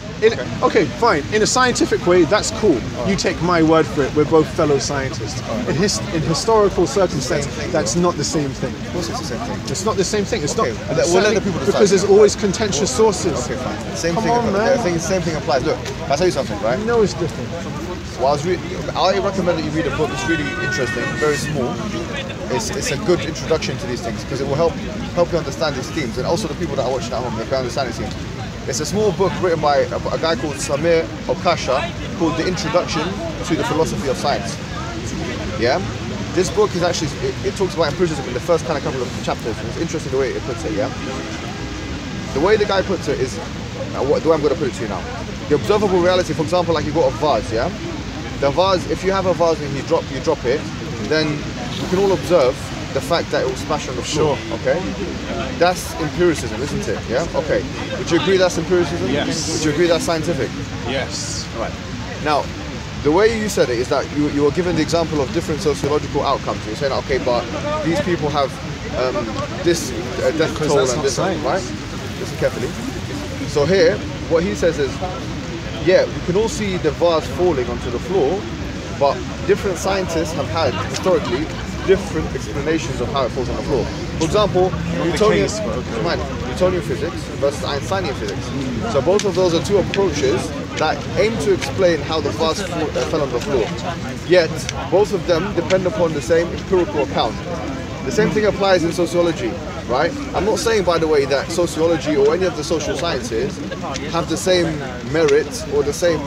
C: Okay, fine. In a scientific way, that's cool. You take my word for it. We're both fellow scientists. In historical circumstance, that's not the same thing.
F: Of course it's the same thing.
C: It's not the same thing. It's not.
F: We'll let the people decide.
C: Because there's always contentious sources.
F: Okay, fine. Same
C: Come
F: thing.
C: on, man.
F: Same thing applies. Look, I'll tell you something, right?
C: No, it's different.
F: Well, I recommend that you read a book. It's really interesting, very small. It's a good introduction to these things because it will help you understand these themes, and also the people that are watching at home, they can understand these themes. It's a small book written by a guy called Samir Okasha called The Introduction to the Philosophy of Science. Yeah? This book is actually, it talks about empiricism in the first kind of couple of chapters, and it's interesting the way it puts it, yeah? The way the guy puts it is, the way I'm going to put it to you now. The observable reality, for example, like you got a vase, yeah? The vase, if you have a vase and you drop it, then you can all observe the fact that it will splash on the floor, okay? That's empiricism, isn't it? Yeah? Okay. Would you agree that's empiricism?
C: Yes.
F: Would you agree that's scientific?
C: Yes.
F: Right. Now, the way you said it is that you were given the example of different sociological outcomes. You're saying, okay, but these people have this death toll and this, right? Listen carefully. So here, what he says is, yeah, we can all see the vase falling onto the floor, but different scientists have had, historically, different explanations of how it falls on the floor. For example, Newtonian physics versus Einsteinian physics. So both of those are two approaches that aim to explain how the vase fell on the floor. Yet, both of them depend upon the same empirical account. The same thing applies in sociology, right? I'm not saying, by the way, that sociology or any of the social sciences have the same merit or the same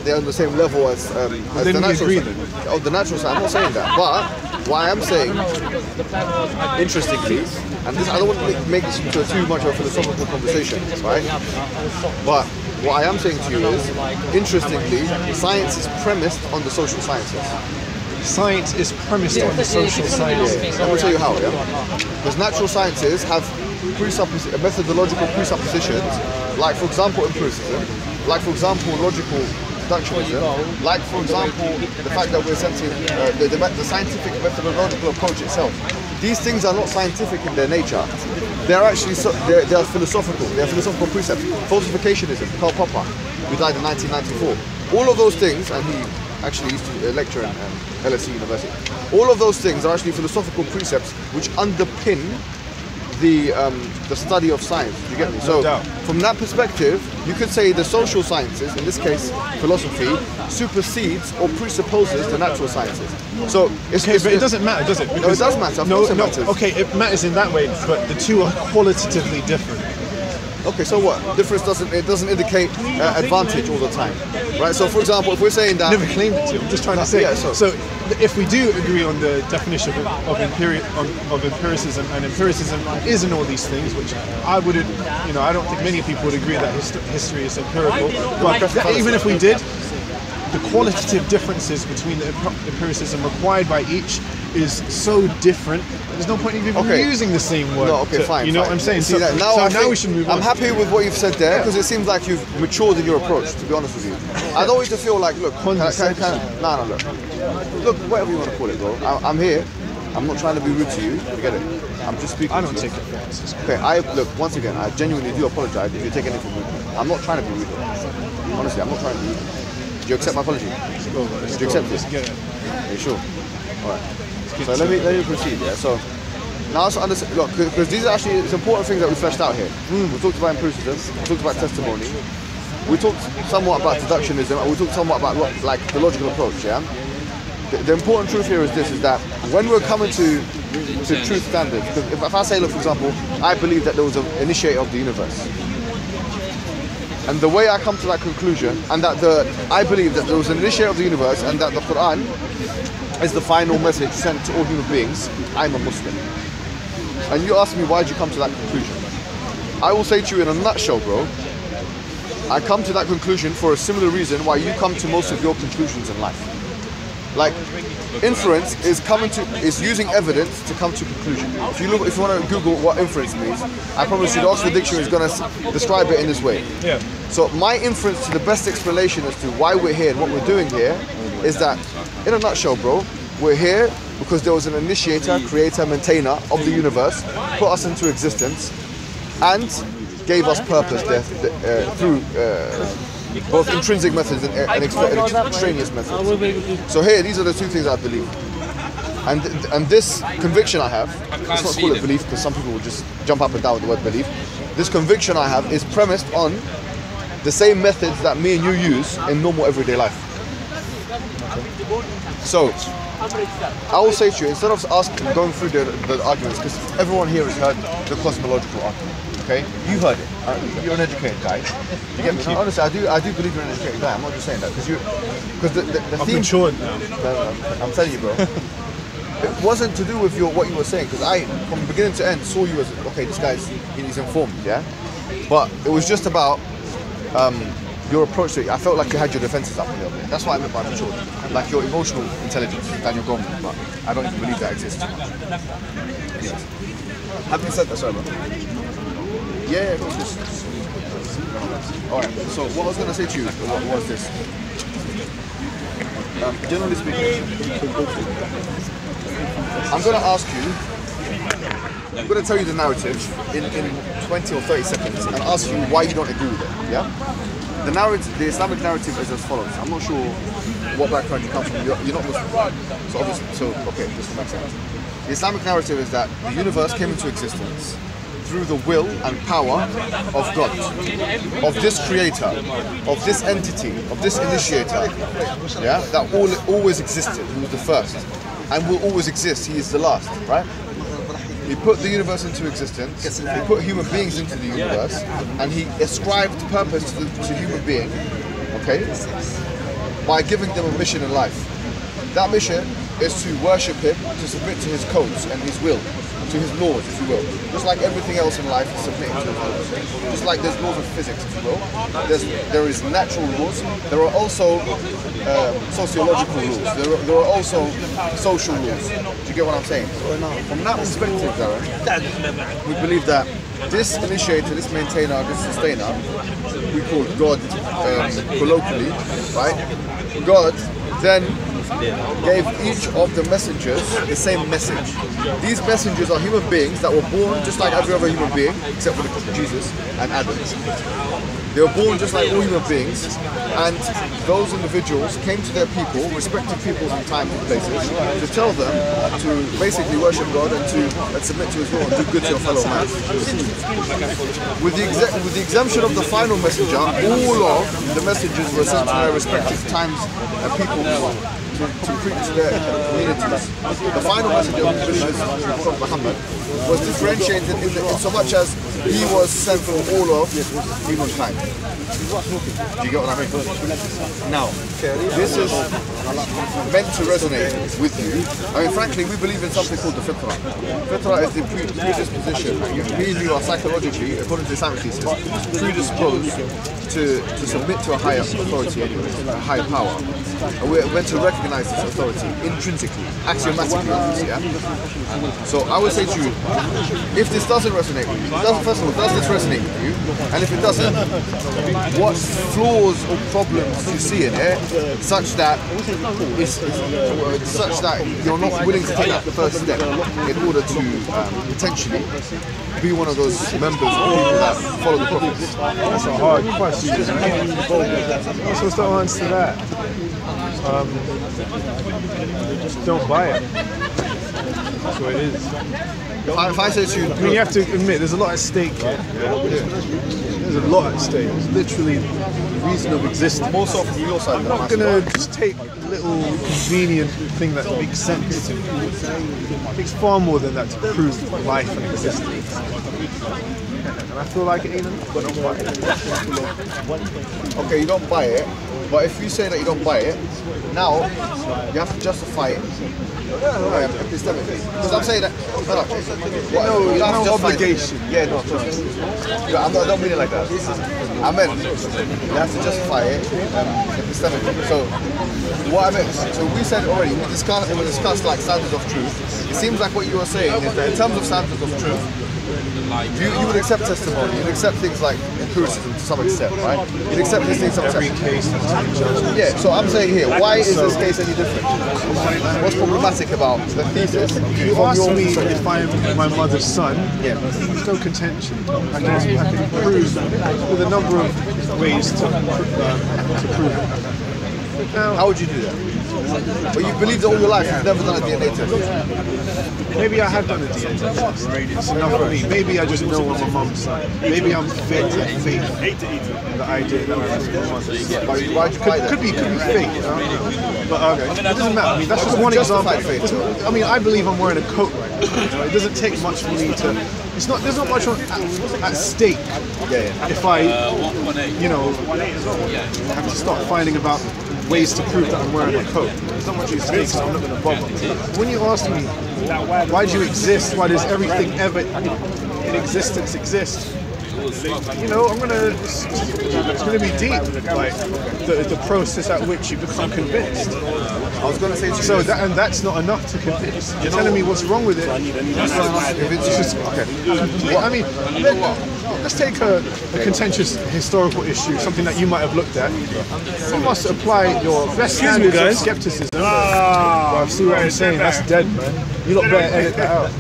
F: they're on the same level as the natural science. Oh, the natural science. I'm not saying that, but what I am saying, interestingly, and this, I don't want to make this into too much of a philosophical conversation, right? But what I am saying to you is, interestingly, science is premised on the social sciences.
C: Science is premised on the social sciences.
F: Let me tell you how, yeah? Because natural sciences have methodological presuppositions, like, for example, empiricism, like, for example, logical deductionism, like, for example, the fact that we're sensing the scientific methodological approach itself. These things are not scientific in their nature. They're actually they are philosophical. They're philosophical precepts. Falsificationism, Karl Popper, who died in 1994. All of those things, and he actually used to lecture in LSE University. All of those things are actually philosophical precepts which underpin the study of science. You get me? So from that perspective, you could say the social sciences, in this case philosophy, supersedes or presupposes the natural sciences. So it's
C: okay, but it doesn't matter, does it?
F: No, it does matter. Of course it matters.
C: Okay, it matters in that way, but the two are qualitatively different.
F: Okay, so what? Difference doesn't indicate advantage all the time, right? So, for example, if we're saying that,
C: never claimed it to. I'm just trying to say.
F: Yeah,
C: so if we do agree on the definition of empiricism, and empiricism is in all these things, which I wouldn't, I don't think many people would agree that history is empirical. But even if we did, the qualitative differences between the empiricism required by each is so different. There's no point in even using the same word.
F: No, okay, fine.
C: You know what I'm saying?
F: So now we should move on. I'm happy with what you've said there because it seems like you've matured in your approach. To be honest with you, I don't want you to feel like, look, look, whatever you want to call it, bro. I'm here. I'm not trying to be rude to you. You get it? I'm just speaking.
C: I don't take offense.
F: Okay, look, once again, I genuinely do apologize if you take anything rude. I'm not trying to be rude. Honestly, I'm not trying to be rude. Do you accept my apology? Do you accept this? Are you sure? All right. So let me proceed. Yeah. So now let's understand. Look, because these are actually it's important things that we fleshed out here. We talked about empiricism. We talked about testimony. We talked somewhat about deductionism, and we talked somewhat about like the logical approach. Yeah. The important truth here is this: is that when we're coming to truth standards, because if I say, look, for example, I believe that there was an initiator of the universe. And the way I come to that conclusion, and that I believe that there was an initiator of the universe, and that the Quran is the final message sent to all human beings, I'm a Muslim. And you ask me, why did you come to that conclusion? I will say to you in a nutshell, bro, I come to that conclusion for a similar reason why you come to most of your conclusions in life. Like, inference is using evidence to come to conclusion. If you want to Google what inference means, I promise you the Oxford Dictionary is going to describe it in this way.
B: Yeah.
F: So my inference to the best explanation as to why we're here and what we're doing here is that, in a nutshell, bro, we're here because there was an initiator, creator, maintainer of the universe, put us into existence, and gave us purpose through both intrinsic methods and extraneous methods. So here, these are the two things I believe. And this conviction I have, let's not call it belief because some people will just jump up and down with the word belief. This conviction I have is premised on the same methods that me and you use in normal everyday life. So, I will say to you, instead of going through the arguments, because everyone here has heard the cosmological argument, okay? You heard it. You're an educated guy. You get me? No, honestly, I do believe you're an educated guy. I'm not just saying that because the theme. I'm telling you, bro. It wasn't to do with what you were saying, because I, from beginning to end, saw you as okay. This guy's he's informed, yeah. But it was just about your approach to it. I felt like you had your defenses up a little bit. That's what I meant by mature. Like your emotional intelligence, Daniel Goldman, but I don't even believe that exists. Anyways, having said that, sorry, bro. Yeah, of course. Alright, so what I was going to say to you was this. Generally speaking, I'm going to ask you, I'm going to tell you the narrative in 20 or 30 seconds and ask you why you don't agree with it, yeah? The Islamic narrative is as follows. I'm not sure what background you come from. You're not Muslim. So okay, this will make sense. The Islamic narrative is that the universe came into existence through the will and power of God, of this creator, of this entity, of this initiator, yeah, that always existed. He was the first and will always exist. He is the last, right? He put the universe into existence, he put human beings into the universe, and he ascribed purpose to human being, okay, by giving them a mission in life. That mission is to worship him, to submit to his codes and his will, to his laws, if you will. Just like everything else in life is submitting to his laws. Just like there's laws of physics, if you will. There is natural laws. There are also sociological rules. There are also social rules. Do you get what I'm saying? From that perspective, Darren, we believe that this initiator, this maintainer, this sustainer, we call God colloquially, right? God then gave each of the messengers the same message. These messengers are human beings that were born just like every other human being, except for Jesus and Adam. They were born just like all human beings, and those individuals came to their people, respective peoples in time and places, to tell them to basically worship God and submit to his law and do good to your fellow man. With the exemption of the final messenger, all of the messengers were sent to their respective times and people to preach to their communities. The final messenger of Prophet Muhammad was differentiated in so much as he was sent for all of humankind. Do you get what I mean? Now, this is meant to resonate with you. I mean, frankly, we believe in something called the fitrah. Fitrah is the predisposition. Me and you are psychologically, according to Islamic thesis, predisposed to submit to a higher authority, a higher power. And we're meant to recognize this authority intrinsically, axiomatically, yeah? So I would say to you, if this doesn't resonate with you, first of all, does this resonate with you? And if it doesn't, what flaws or problems do you see in it such that you're not willing to take that first step in order to potentially be one of those members of people that follow the prophets?
C: That's a hard question. What's the answer to that? Just don't buy it. That's what it is.
F: If I say to you,
C: I mean, you have to admit there's a lot at stake here. There's a lot at stake. It's literally the reason of existence.
F: More so from your side.
C: I'm not going to just take a little convenient thing that makes sense. It takes far more than that to prove life and existence. And I feel like it ain't enough. I don't buy it.
F: Okay, you don't buy it, but if you say that you don't buy it, now you have to justify it. Because I'm saying that you don't have obligation. Yeah, no, I don't mean it like that. I meant you have to justify it epistemically. So what I meant, so we said already, we discussed like standards of truth. It seems like what you were saying is that in terms of standards of truth, you would accept testimony, you'd accept things like empiricism to some extent, right? You'd accept these things to some extent. Yeah, so I'm saying here, why is this case any different? What's problematic about the thesis?
C: You asked me if I am my mother's son. Yeah. There's no contention. I can prove with a number of ways to prove it. Now,
F: how would you do that? Well, you believed it all your life, you've never done a DNA test.
C: Maybe I have done a DNA test. It's enough for me. Maybe I just know I'm my mum's son. Maybe I'm faith in the idea that I'm my mother's son.
F: Why'd you fight that?
C: Could be fake. I don't know. But it doesn't matter. I mean, that's just one example. I mean, I believe I'm wearing a coat right now. You know, it doesn't take much for me to. There's not much at stake. If I, have to start finding about ways to prove that I'm wearing a coat. There's not much at stake, so I'm not going to bother. When you ask me, why do you exist? Why does everything ever in existence exist? You know, it's gonna be deep, like the process at which you become convinced.
F: I was gonna say to you,
C: so that's not enough to convince. You're telling me what's wrong with it. That's not enough. If it's just okay. I mean, let's take a contentious historical issue, something that you might have looked at. You must apply your best standards of skepticism. Well, see what I'm saying? That's dead, man. You lot better edit that out.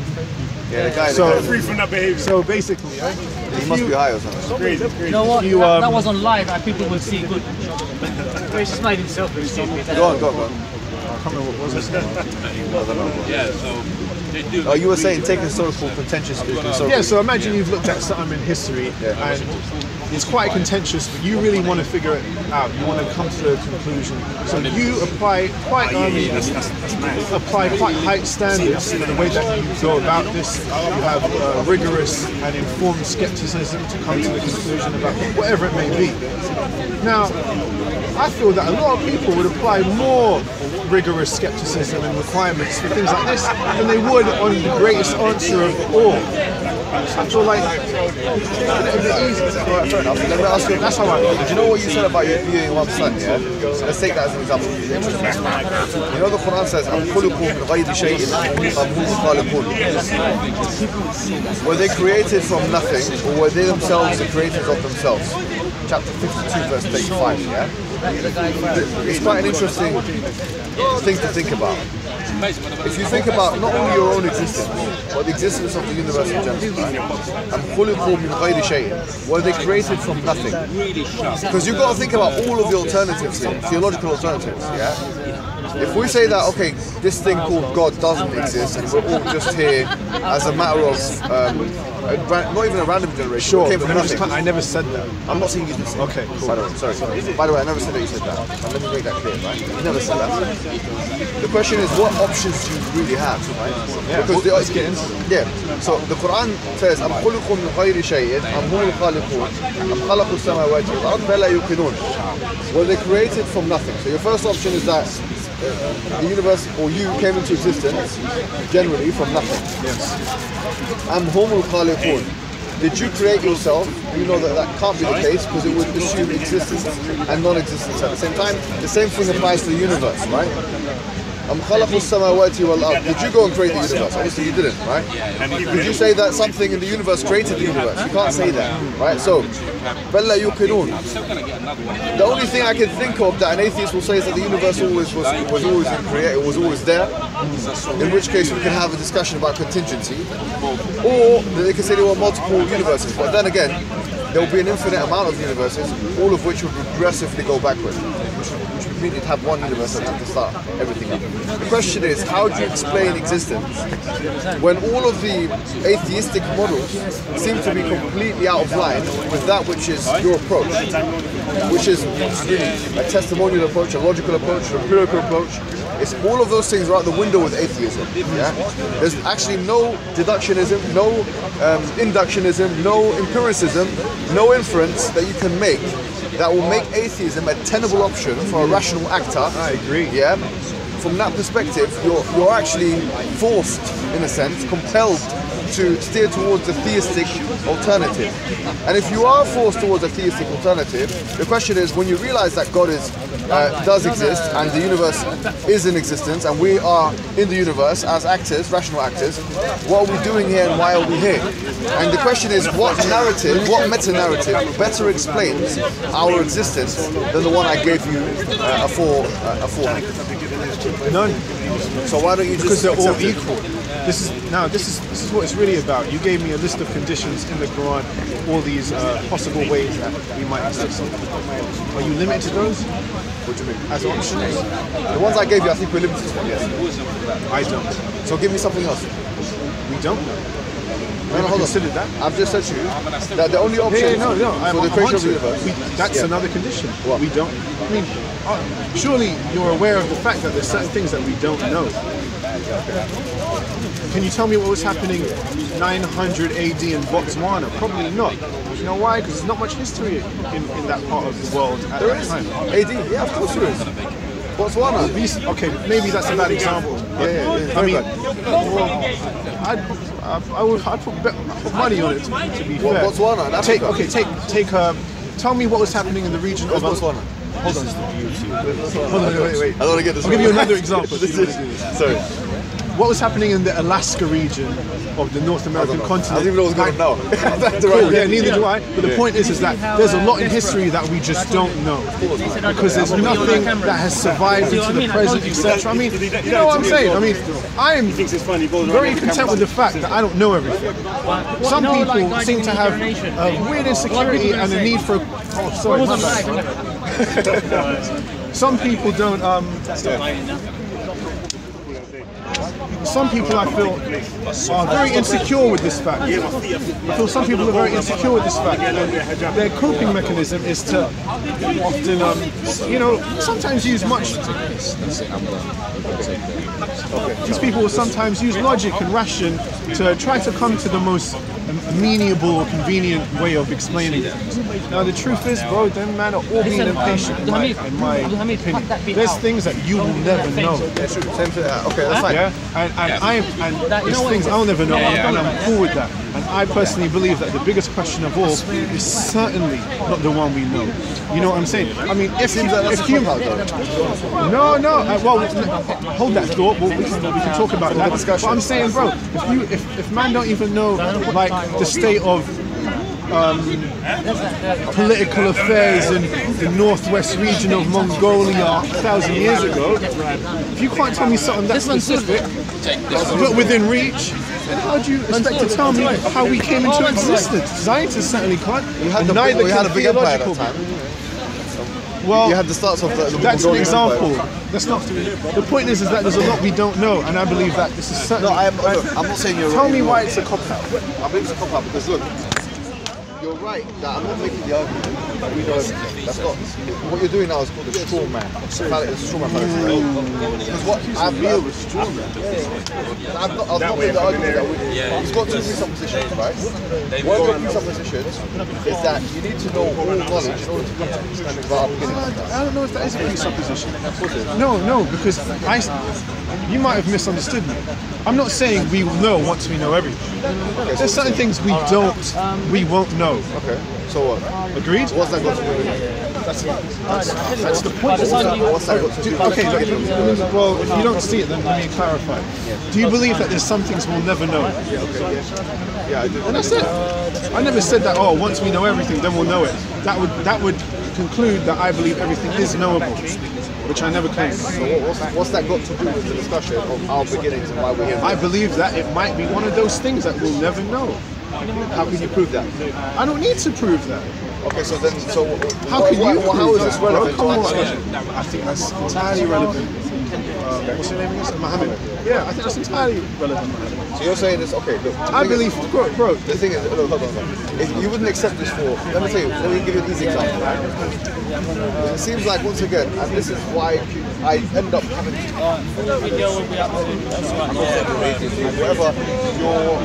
F: Yeah, the guy.
A: Free from that behavior.
C: So basically,
F: he must be high or something.
G: You know what? That was on live and people will see good. He's just made himself look stupid.
F: Go on.
C: I can't remember what was it.
H: Yeah, so they do.
F: Oh, you were saying take historical contentious.
C: Yeah, so imagine you've looked at something in history and it's quite contentious, but you really want to figure it out. You want to come to a conclusion. So you apply quite high standards in the way that you go about this. You have rigorous and informed skepticism to come to the conclusion about whatever it may be. Now, I feel that a lot of people would apply more rigorous skepticism and requirements for things like this than they would on the greatest answer of all. I feel like it's a bit easy.
F: Right, fair enough. Let me ask you, that's how I feel. Do you know what you said about you viewing one son, yeah? Let's take that as an example. You know the Quran says, were they created from nothing, or were they themselves the creators of themselves? Chapter 52, verse 35, yeah? It's quite an interesting thing to think about. If you think about not only your own existence, but the existence of the universe in general, were they created from nothing? Because you've got to think about all of the alternatives here, theological alternatives, yeah? If we say that, okay, this thing called God doesn't exist and we're all just here as a matter of, not even a random generation,
C: sure,
F: came from nothing.
C: I never said that.
F: I'm not saying you did say
C: okay, cool.
F: By the way, sorry. By the way, I never said that you said that. And let me make that clear, right? You never said that. The question is, what options do you really have, right?
C: Yeah,
F: because
C: let's get into it.
F: Yeah, so the Quran says, أَمْ خُلِقُوا مِنْ غَيْرِ شَيْءٍ أَمْ هُمُ الْخَالِقُونَ أَمْ خَلَقُوا السَّمَاوَاتِ وَالْأَرْضَ بَلْ لَا يُوقِنُونَ. Well, they created from nothing. So your first option is that the universe, or you, came into existence generally from nothing.
C: Yes.
F: أَمْ هُمُ الْخَالِقُونَ. Did you create yourself? You know that can't be the case because it would assume existence and non-existence at the same time. The same thing applies to the universe, right? Did you go and create the universe? Obviously you didn't, right? Did you say that something in the universe created the universe? You can't say that, right? So, the only thing I can think of that an atheist will say is that the universe was always created, was always there. In which case we can have a discussion about contingency, or they can say there were multiple universes. But then again, there will be an infinite amount of universes, all of which will progressively go backward, which would mean you'd have one universe and have to start everything up. The question is, how do you explain existence when all of the atheistic models seem to be completely out of line with that which is your approach, which is really a testimonial approach, a logical approach, an empirical approach, It's all of those things are out the window with atheism. Yeah, there's actually no deductionism, no inductionism, no empiricism, no inference that you can make that will make atheism a tenable option for a rational actor.
C: I agree.
F: Yeah. From that perspective, you're actually forced, in a sense, compelled to steer towards a theistic alternative. And if you are forced towards a theistic alternative, the question is, when you realize that God does exist and the universe is in existence and we are in the universe as actors, rational actors, what are we doing here and why are we here? And the question is, what narrative, what meta-narrative better explains our existence than the one I gave you aforehand?
C: None.
F: So why don't you just
C: Because they're all
F: accept it?
C: equal. This is what it's really about. You gave me a list of conditions in the Quran, all these possible ways that we might exist. Are you limited to those?
F: What do you mean?
C: As options?
F: The ones I gave you, I think we're limited to, yes.
C: I don't.
F: So give me something else.
C: We don't know.
F: No, hold on.
C: Consider that.
F: I've just said to you that the only option
C: No.
F: for the creation of the universe.
C: That's another condition.
F: What?
C: We don't. I mean, surely you're aware of the fact that there's certain things that we don't know. Can you tell me what was happening 900 AD in Botswana? Probably not. You know why? Because there's not much history in that part of the world at
F: There
C: that
F: is.
C: time.
F: AD, yeah, of course there is. Botswana.
C: Okay, maybe that's a bad example.
F: Yeah,
C: I mean,
F: very bad.
C: I'd put money on it. To be fair.
F: Botswana, in Africa.
C: Tell me what was happening in the region of
F: Botswana.
C: Hold on.
F: Hold on, wait. I don't want to get this
C: I'll give you another example.
F: Sorry.
C: What was happening in the Alaska region of the North American continent?
F: I don't even know what's going on now.
C: Cool, yeah, neither do I. But the point is that there's a lot in history that we just don't know. Because there's nothing that has survived into the present, etc. I mean, you know what I'm saying? I mean, I am very content with the fact that I don't know everything. Some people seem to have a weird insecurity and a need for... Oh, sorry, my bad. Some people don't... Some people, I feel, are very insecure with this fact. I feel some people are very insecure with this fact. Their coping mechanism is to often, sometimes use much. These people will sometimes use logic and ration to try to come to the most amenable or convenient way of explaining things. Now the truth is, bro, them man are all being impatient in my opinion. There's things that you will never know.
F: Yeah, true. Same thing. Okay, that's fine.
C: Yeah, there's things I'll never know, and I'm cool with that. And I personally believe that the biggest question of all is certainly not the one we know. You know what I'm saying? I mean, if you hold that thought. We can talk about that. But I'm saying, bro, if man don't even know like the state of political affairs in the northwest region of Mongolia 1,000 years ago, if you can't tell me something that's specific but within reach, then how do you expect to tell me how we came into existence? Scientists certainly can't.
F: We had a big empire at that time.
C: Well,
F: you had the starts of the
C: that's an example. That's not. The point is that there's a lot we don't know, and I believe that this is certainly.
F: No, I'm not saying you're.
C: Tell me why it's a cop out.
F: I believe it's a cop out because look, you're right. That I'm not making the argument that we know everything. That's not. What you're doing now is called a straw man. It's a straw man fallacy. Because what I feel is straw man. I've not made the argument that we've got two presuppositions, right? One of the presuppositions is that you need to know all knowledge in order to come to understanding about our beginning.
C: I don't know if that is a presupposition. No, because you might have misunderstood me. I'm not saying we will know once we know everything. There's certain things we won't know.
F: Okay, so what?
C: Agreed?
F: What's that got to do with it?
C: That's the point.
F: What's that got to do with it?
C: Okay, well, if you don't see it, then let me clarify. Do you believe that there's some things we'll never know?
F: Yeah, I do.
C: And that's it. I never said that, once we know everything, then we'll know it. That would conclude that I believe everything is knowable, which I never claimed.
F: So what's that got to do with the discussion of our beginnings and why we're here?
C: I believe that it might be one of those things that we'll never know.
F: How can you prove that?
C: I don't need to prove that.
F: Okay, so then,
C: how can you?
F: How is this relevant?
C: Come on. I think that's entirely relevant. what's your name again? Mohammaed. Yeah, I think that's entirely relevant.
F: So you're saying this, okay, look.
C: I believe, bro.
F: The thing is, look, hold on. If you wouldn't accept this for, let me tell you, let me give you an easy example, right? It seems like, once again, and this is why I end up having to, whatever your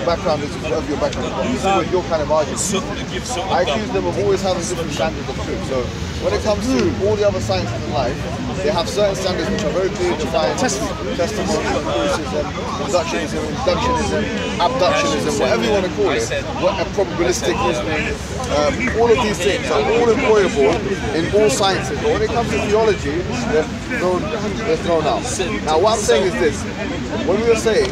F: background is, whatever your background is, with your kind of argument, I accuse them of always having different standards of truth. So when it comes to all the other sciences in life, they have certain standards which are very clearly defined: testimony, empiricism, inductionism, abductionism, whatever you want to call it, probabilistic reasoning, all of these things are all employable in all sciences. But when it comes to theology, they're thrown out. Now what I'm saying is this: when we were saying,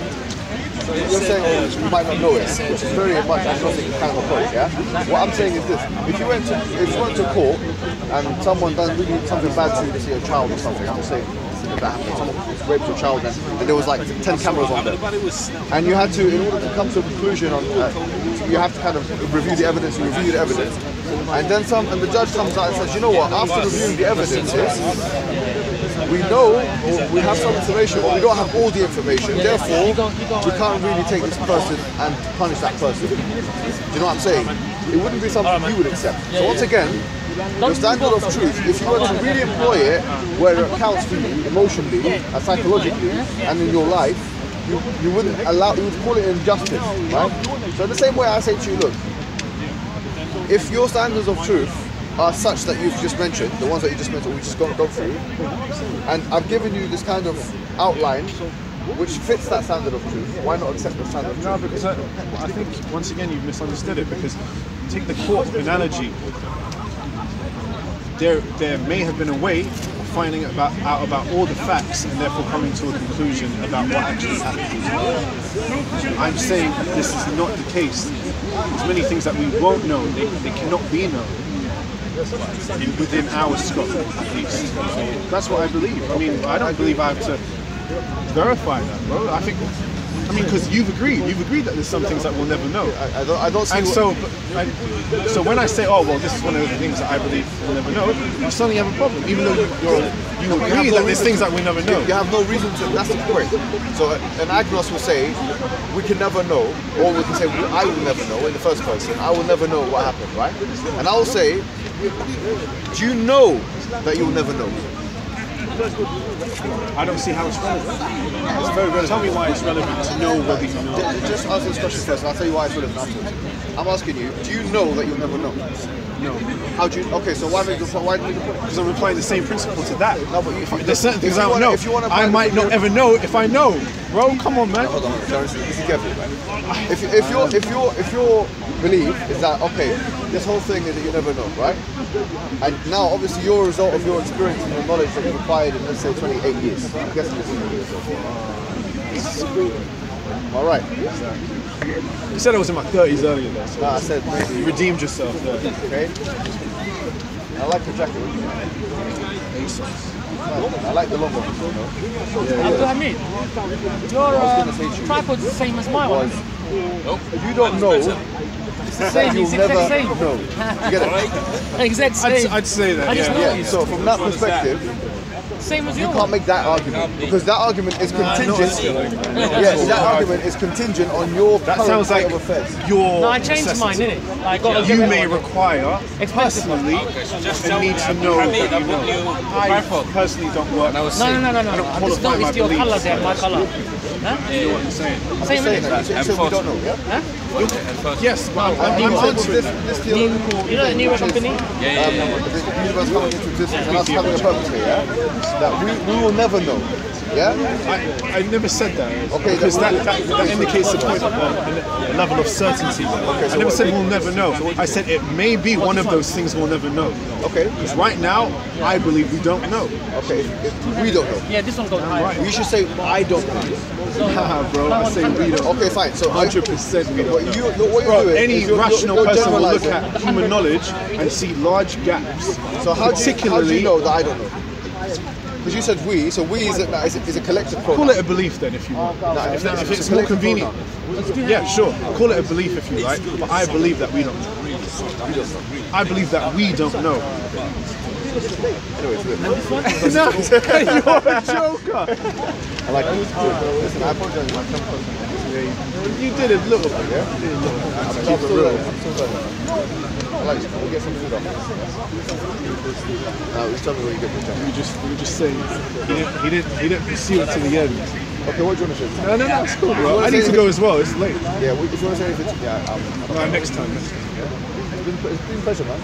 F: you're saying, oh, you might not know it, which is very much agnostic kind of approach, yeah? What I'm saying is this: if you went to court and someone done really something bad to you, let's say a child or something, I'm just saying that happened, someone raped your child and there was like 10 cameras on them, and you had to, in order to come to a conclusion on, you have to kind of review the evidence, and then the judge comes out and says, you know what, after reviewing the evidence, we know, or we have some information, but we don't have all the information, therefore we can't really take this person and punish that person. Do you know what I'm saying? It wouldn't be something you would accept. So once again, your standard of truth, if you were to really employ it where it counts for you emotionally and psychologically and in your life, you wouldn't allow, you would call it injustice, right? So in the same way I say to you, look, if your standards of truth are such that you've just mentioned, the ones that you just mentioned, we just gone through, and I've given you this kind of outline which fits that standard of truth, why not accept the standard of truth?
C: No, because I think, once again, you've misunderstood it, because take the court analogy. There may have been a way of finding out about all the facts and therefore coming to a conclusion about what actually happened. I'm saying this is not the case. There's many things that we won't know, they cannot be known within our scope, at least. So that's what I believe. I mean, I don't believe I have to verify that, bro. I mean, because you've agreed that there's some things that we'll never know.
F: I don't see.
C: And so when I say, oh well, this is one of the things that I believe we'll never know, you suddenly have a problem, even though you agree that there's things that we never know.
F: You have no reason to. That's the point. So an agnostic will say, we can never know, or we can say, I will never know in the first person. I will never know what happened, right? And I will say, do you know that you will never know?
C: I don't see how it's relevant. It's very relevant. Tell me why it's relevant to know whether you know.
F: Just answer this question first, and I'll tell you why it's relevant afterwards. I'm asking you, do you know that you'll never know?
C: No.
F: How do you? Okay, so why make the point?
C: Because I'm applying the same principle to that.
F: No, but
C: there's certain things I don't know. I might not ever know if I know. Bro, come on, man.
F: Hold on, listen carefully, man. If your belief is that, okay, this whole thing is that you never know, right? And now, obviously, you're a result of your experience and your knowledge that you've acquired in, let's say, 28 years. I'm guessing it's 28 years. All right.
C: You said I was in my 30s earlier, though. So
F: I said maybe.
C: You redeemed yourself there.
F: Okay. I like your jacket.
C: ASOS.
F: I like the logo.
G: Abdulhamid, your tripod's the same as my one.
F: If you don't know,
G: it's the same.
F: you'll
G: It's
F: never
G: exact same.
F: know. You get it?
G: Exact same.
C: I'd say that.
G: I just know
F: Yeah. So from that perspective,
G: same as
F: you
G: your
F: can't
G: one.
F: make that argument because that argument is contingent. Yes, that argument is contingent on your
C: That
F: current
C: sounds
F: state
C: like
F: of affairs.
C: your
G: No, I changed mine,
C: necessity.
G: didn't it? Like,
C: You may require personally
H: Just
C: and need to know that you know. I personally don't work.
G: No.
C: I don't
G: I just
C: qualify my
G: noticed your colour
C: beliefs.
G: there, my colour. Huh?
C: You know what I'm saying?
G: Same
F: Saying
G: as
F: that, you said we don't know. Yeah?
G: Huh?
C: Yes, but I'm
F: You said
C: answering.
F: this theological,
G: You know the newer company?
F: the universe coming into existence and us having a purpose here, yeah? That we will never know. Yeah?
C: I never said that.
F: Okay,
C: because
F: then
C: that indicates a point of a level of certainty.
F: Okay, so
C: I never
F: what?
C: said we'll never know. I said it may be one of those things we'll never know.
F: Okay.
C: Because right now, I believe we don't know.
F: Okay, if we don't know.
G: Yeah, this one goes higher.
F: You should say, I don't know.
C: Haha, bro, I say we don't.
F: Okay, fine. So
C: 100% we don't.
F: what you're
C: Bro,
F: doing
C: any
F: is you're
C: rational person will look
F: generalizing.
C: at human knowledge and see large gaps.
F: So how do
C: particularly,
F: you know that I don't know? Because you said we, so we is a collective pronoun.
C: call it a belief then if you want. If it's more convenient. Yeah, sure. Call it a belief if you like. But I believe that we don't know. I believe that we don't know.
F: Anyways, look.
C: No, you're a joker.
F: I like it. Listen, I apologize if I come across
C: You did a little bit, yeah?
F: I'm keep it real. I like it. We'll get some food off. Now, tell me where you get the job.
C: You were just saying he didn't pursue it to the end.
F: Okay, what do you want to say?
C: No, it's cool, bro. I need to go as well. It's late.
F: Yeah, if you want to say anything, yeah.
C: No, next time.
F: It's been a pleasure, man.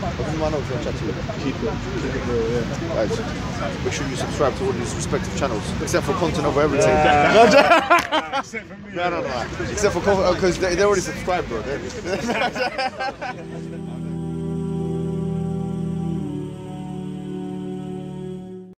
F: I've been to chat to you.
C: Keep it real, yeah.
F: Guys, make sure you subscribe to all these respective channels, except for content over everything. No. Except for content, because they already subscribed, bro.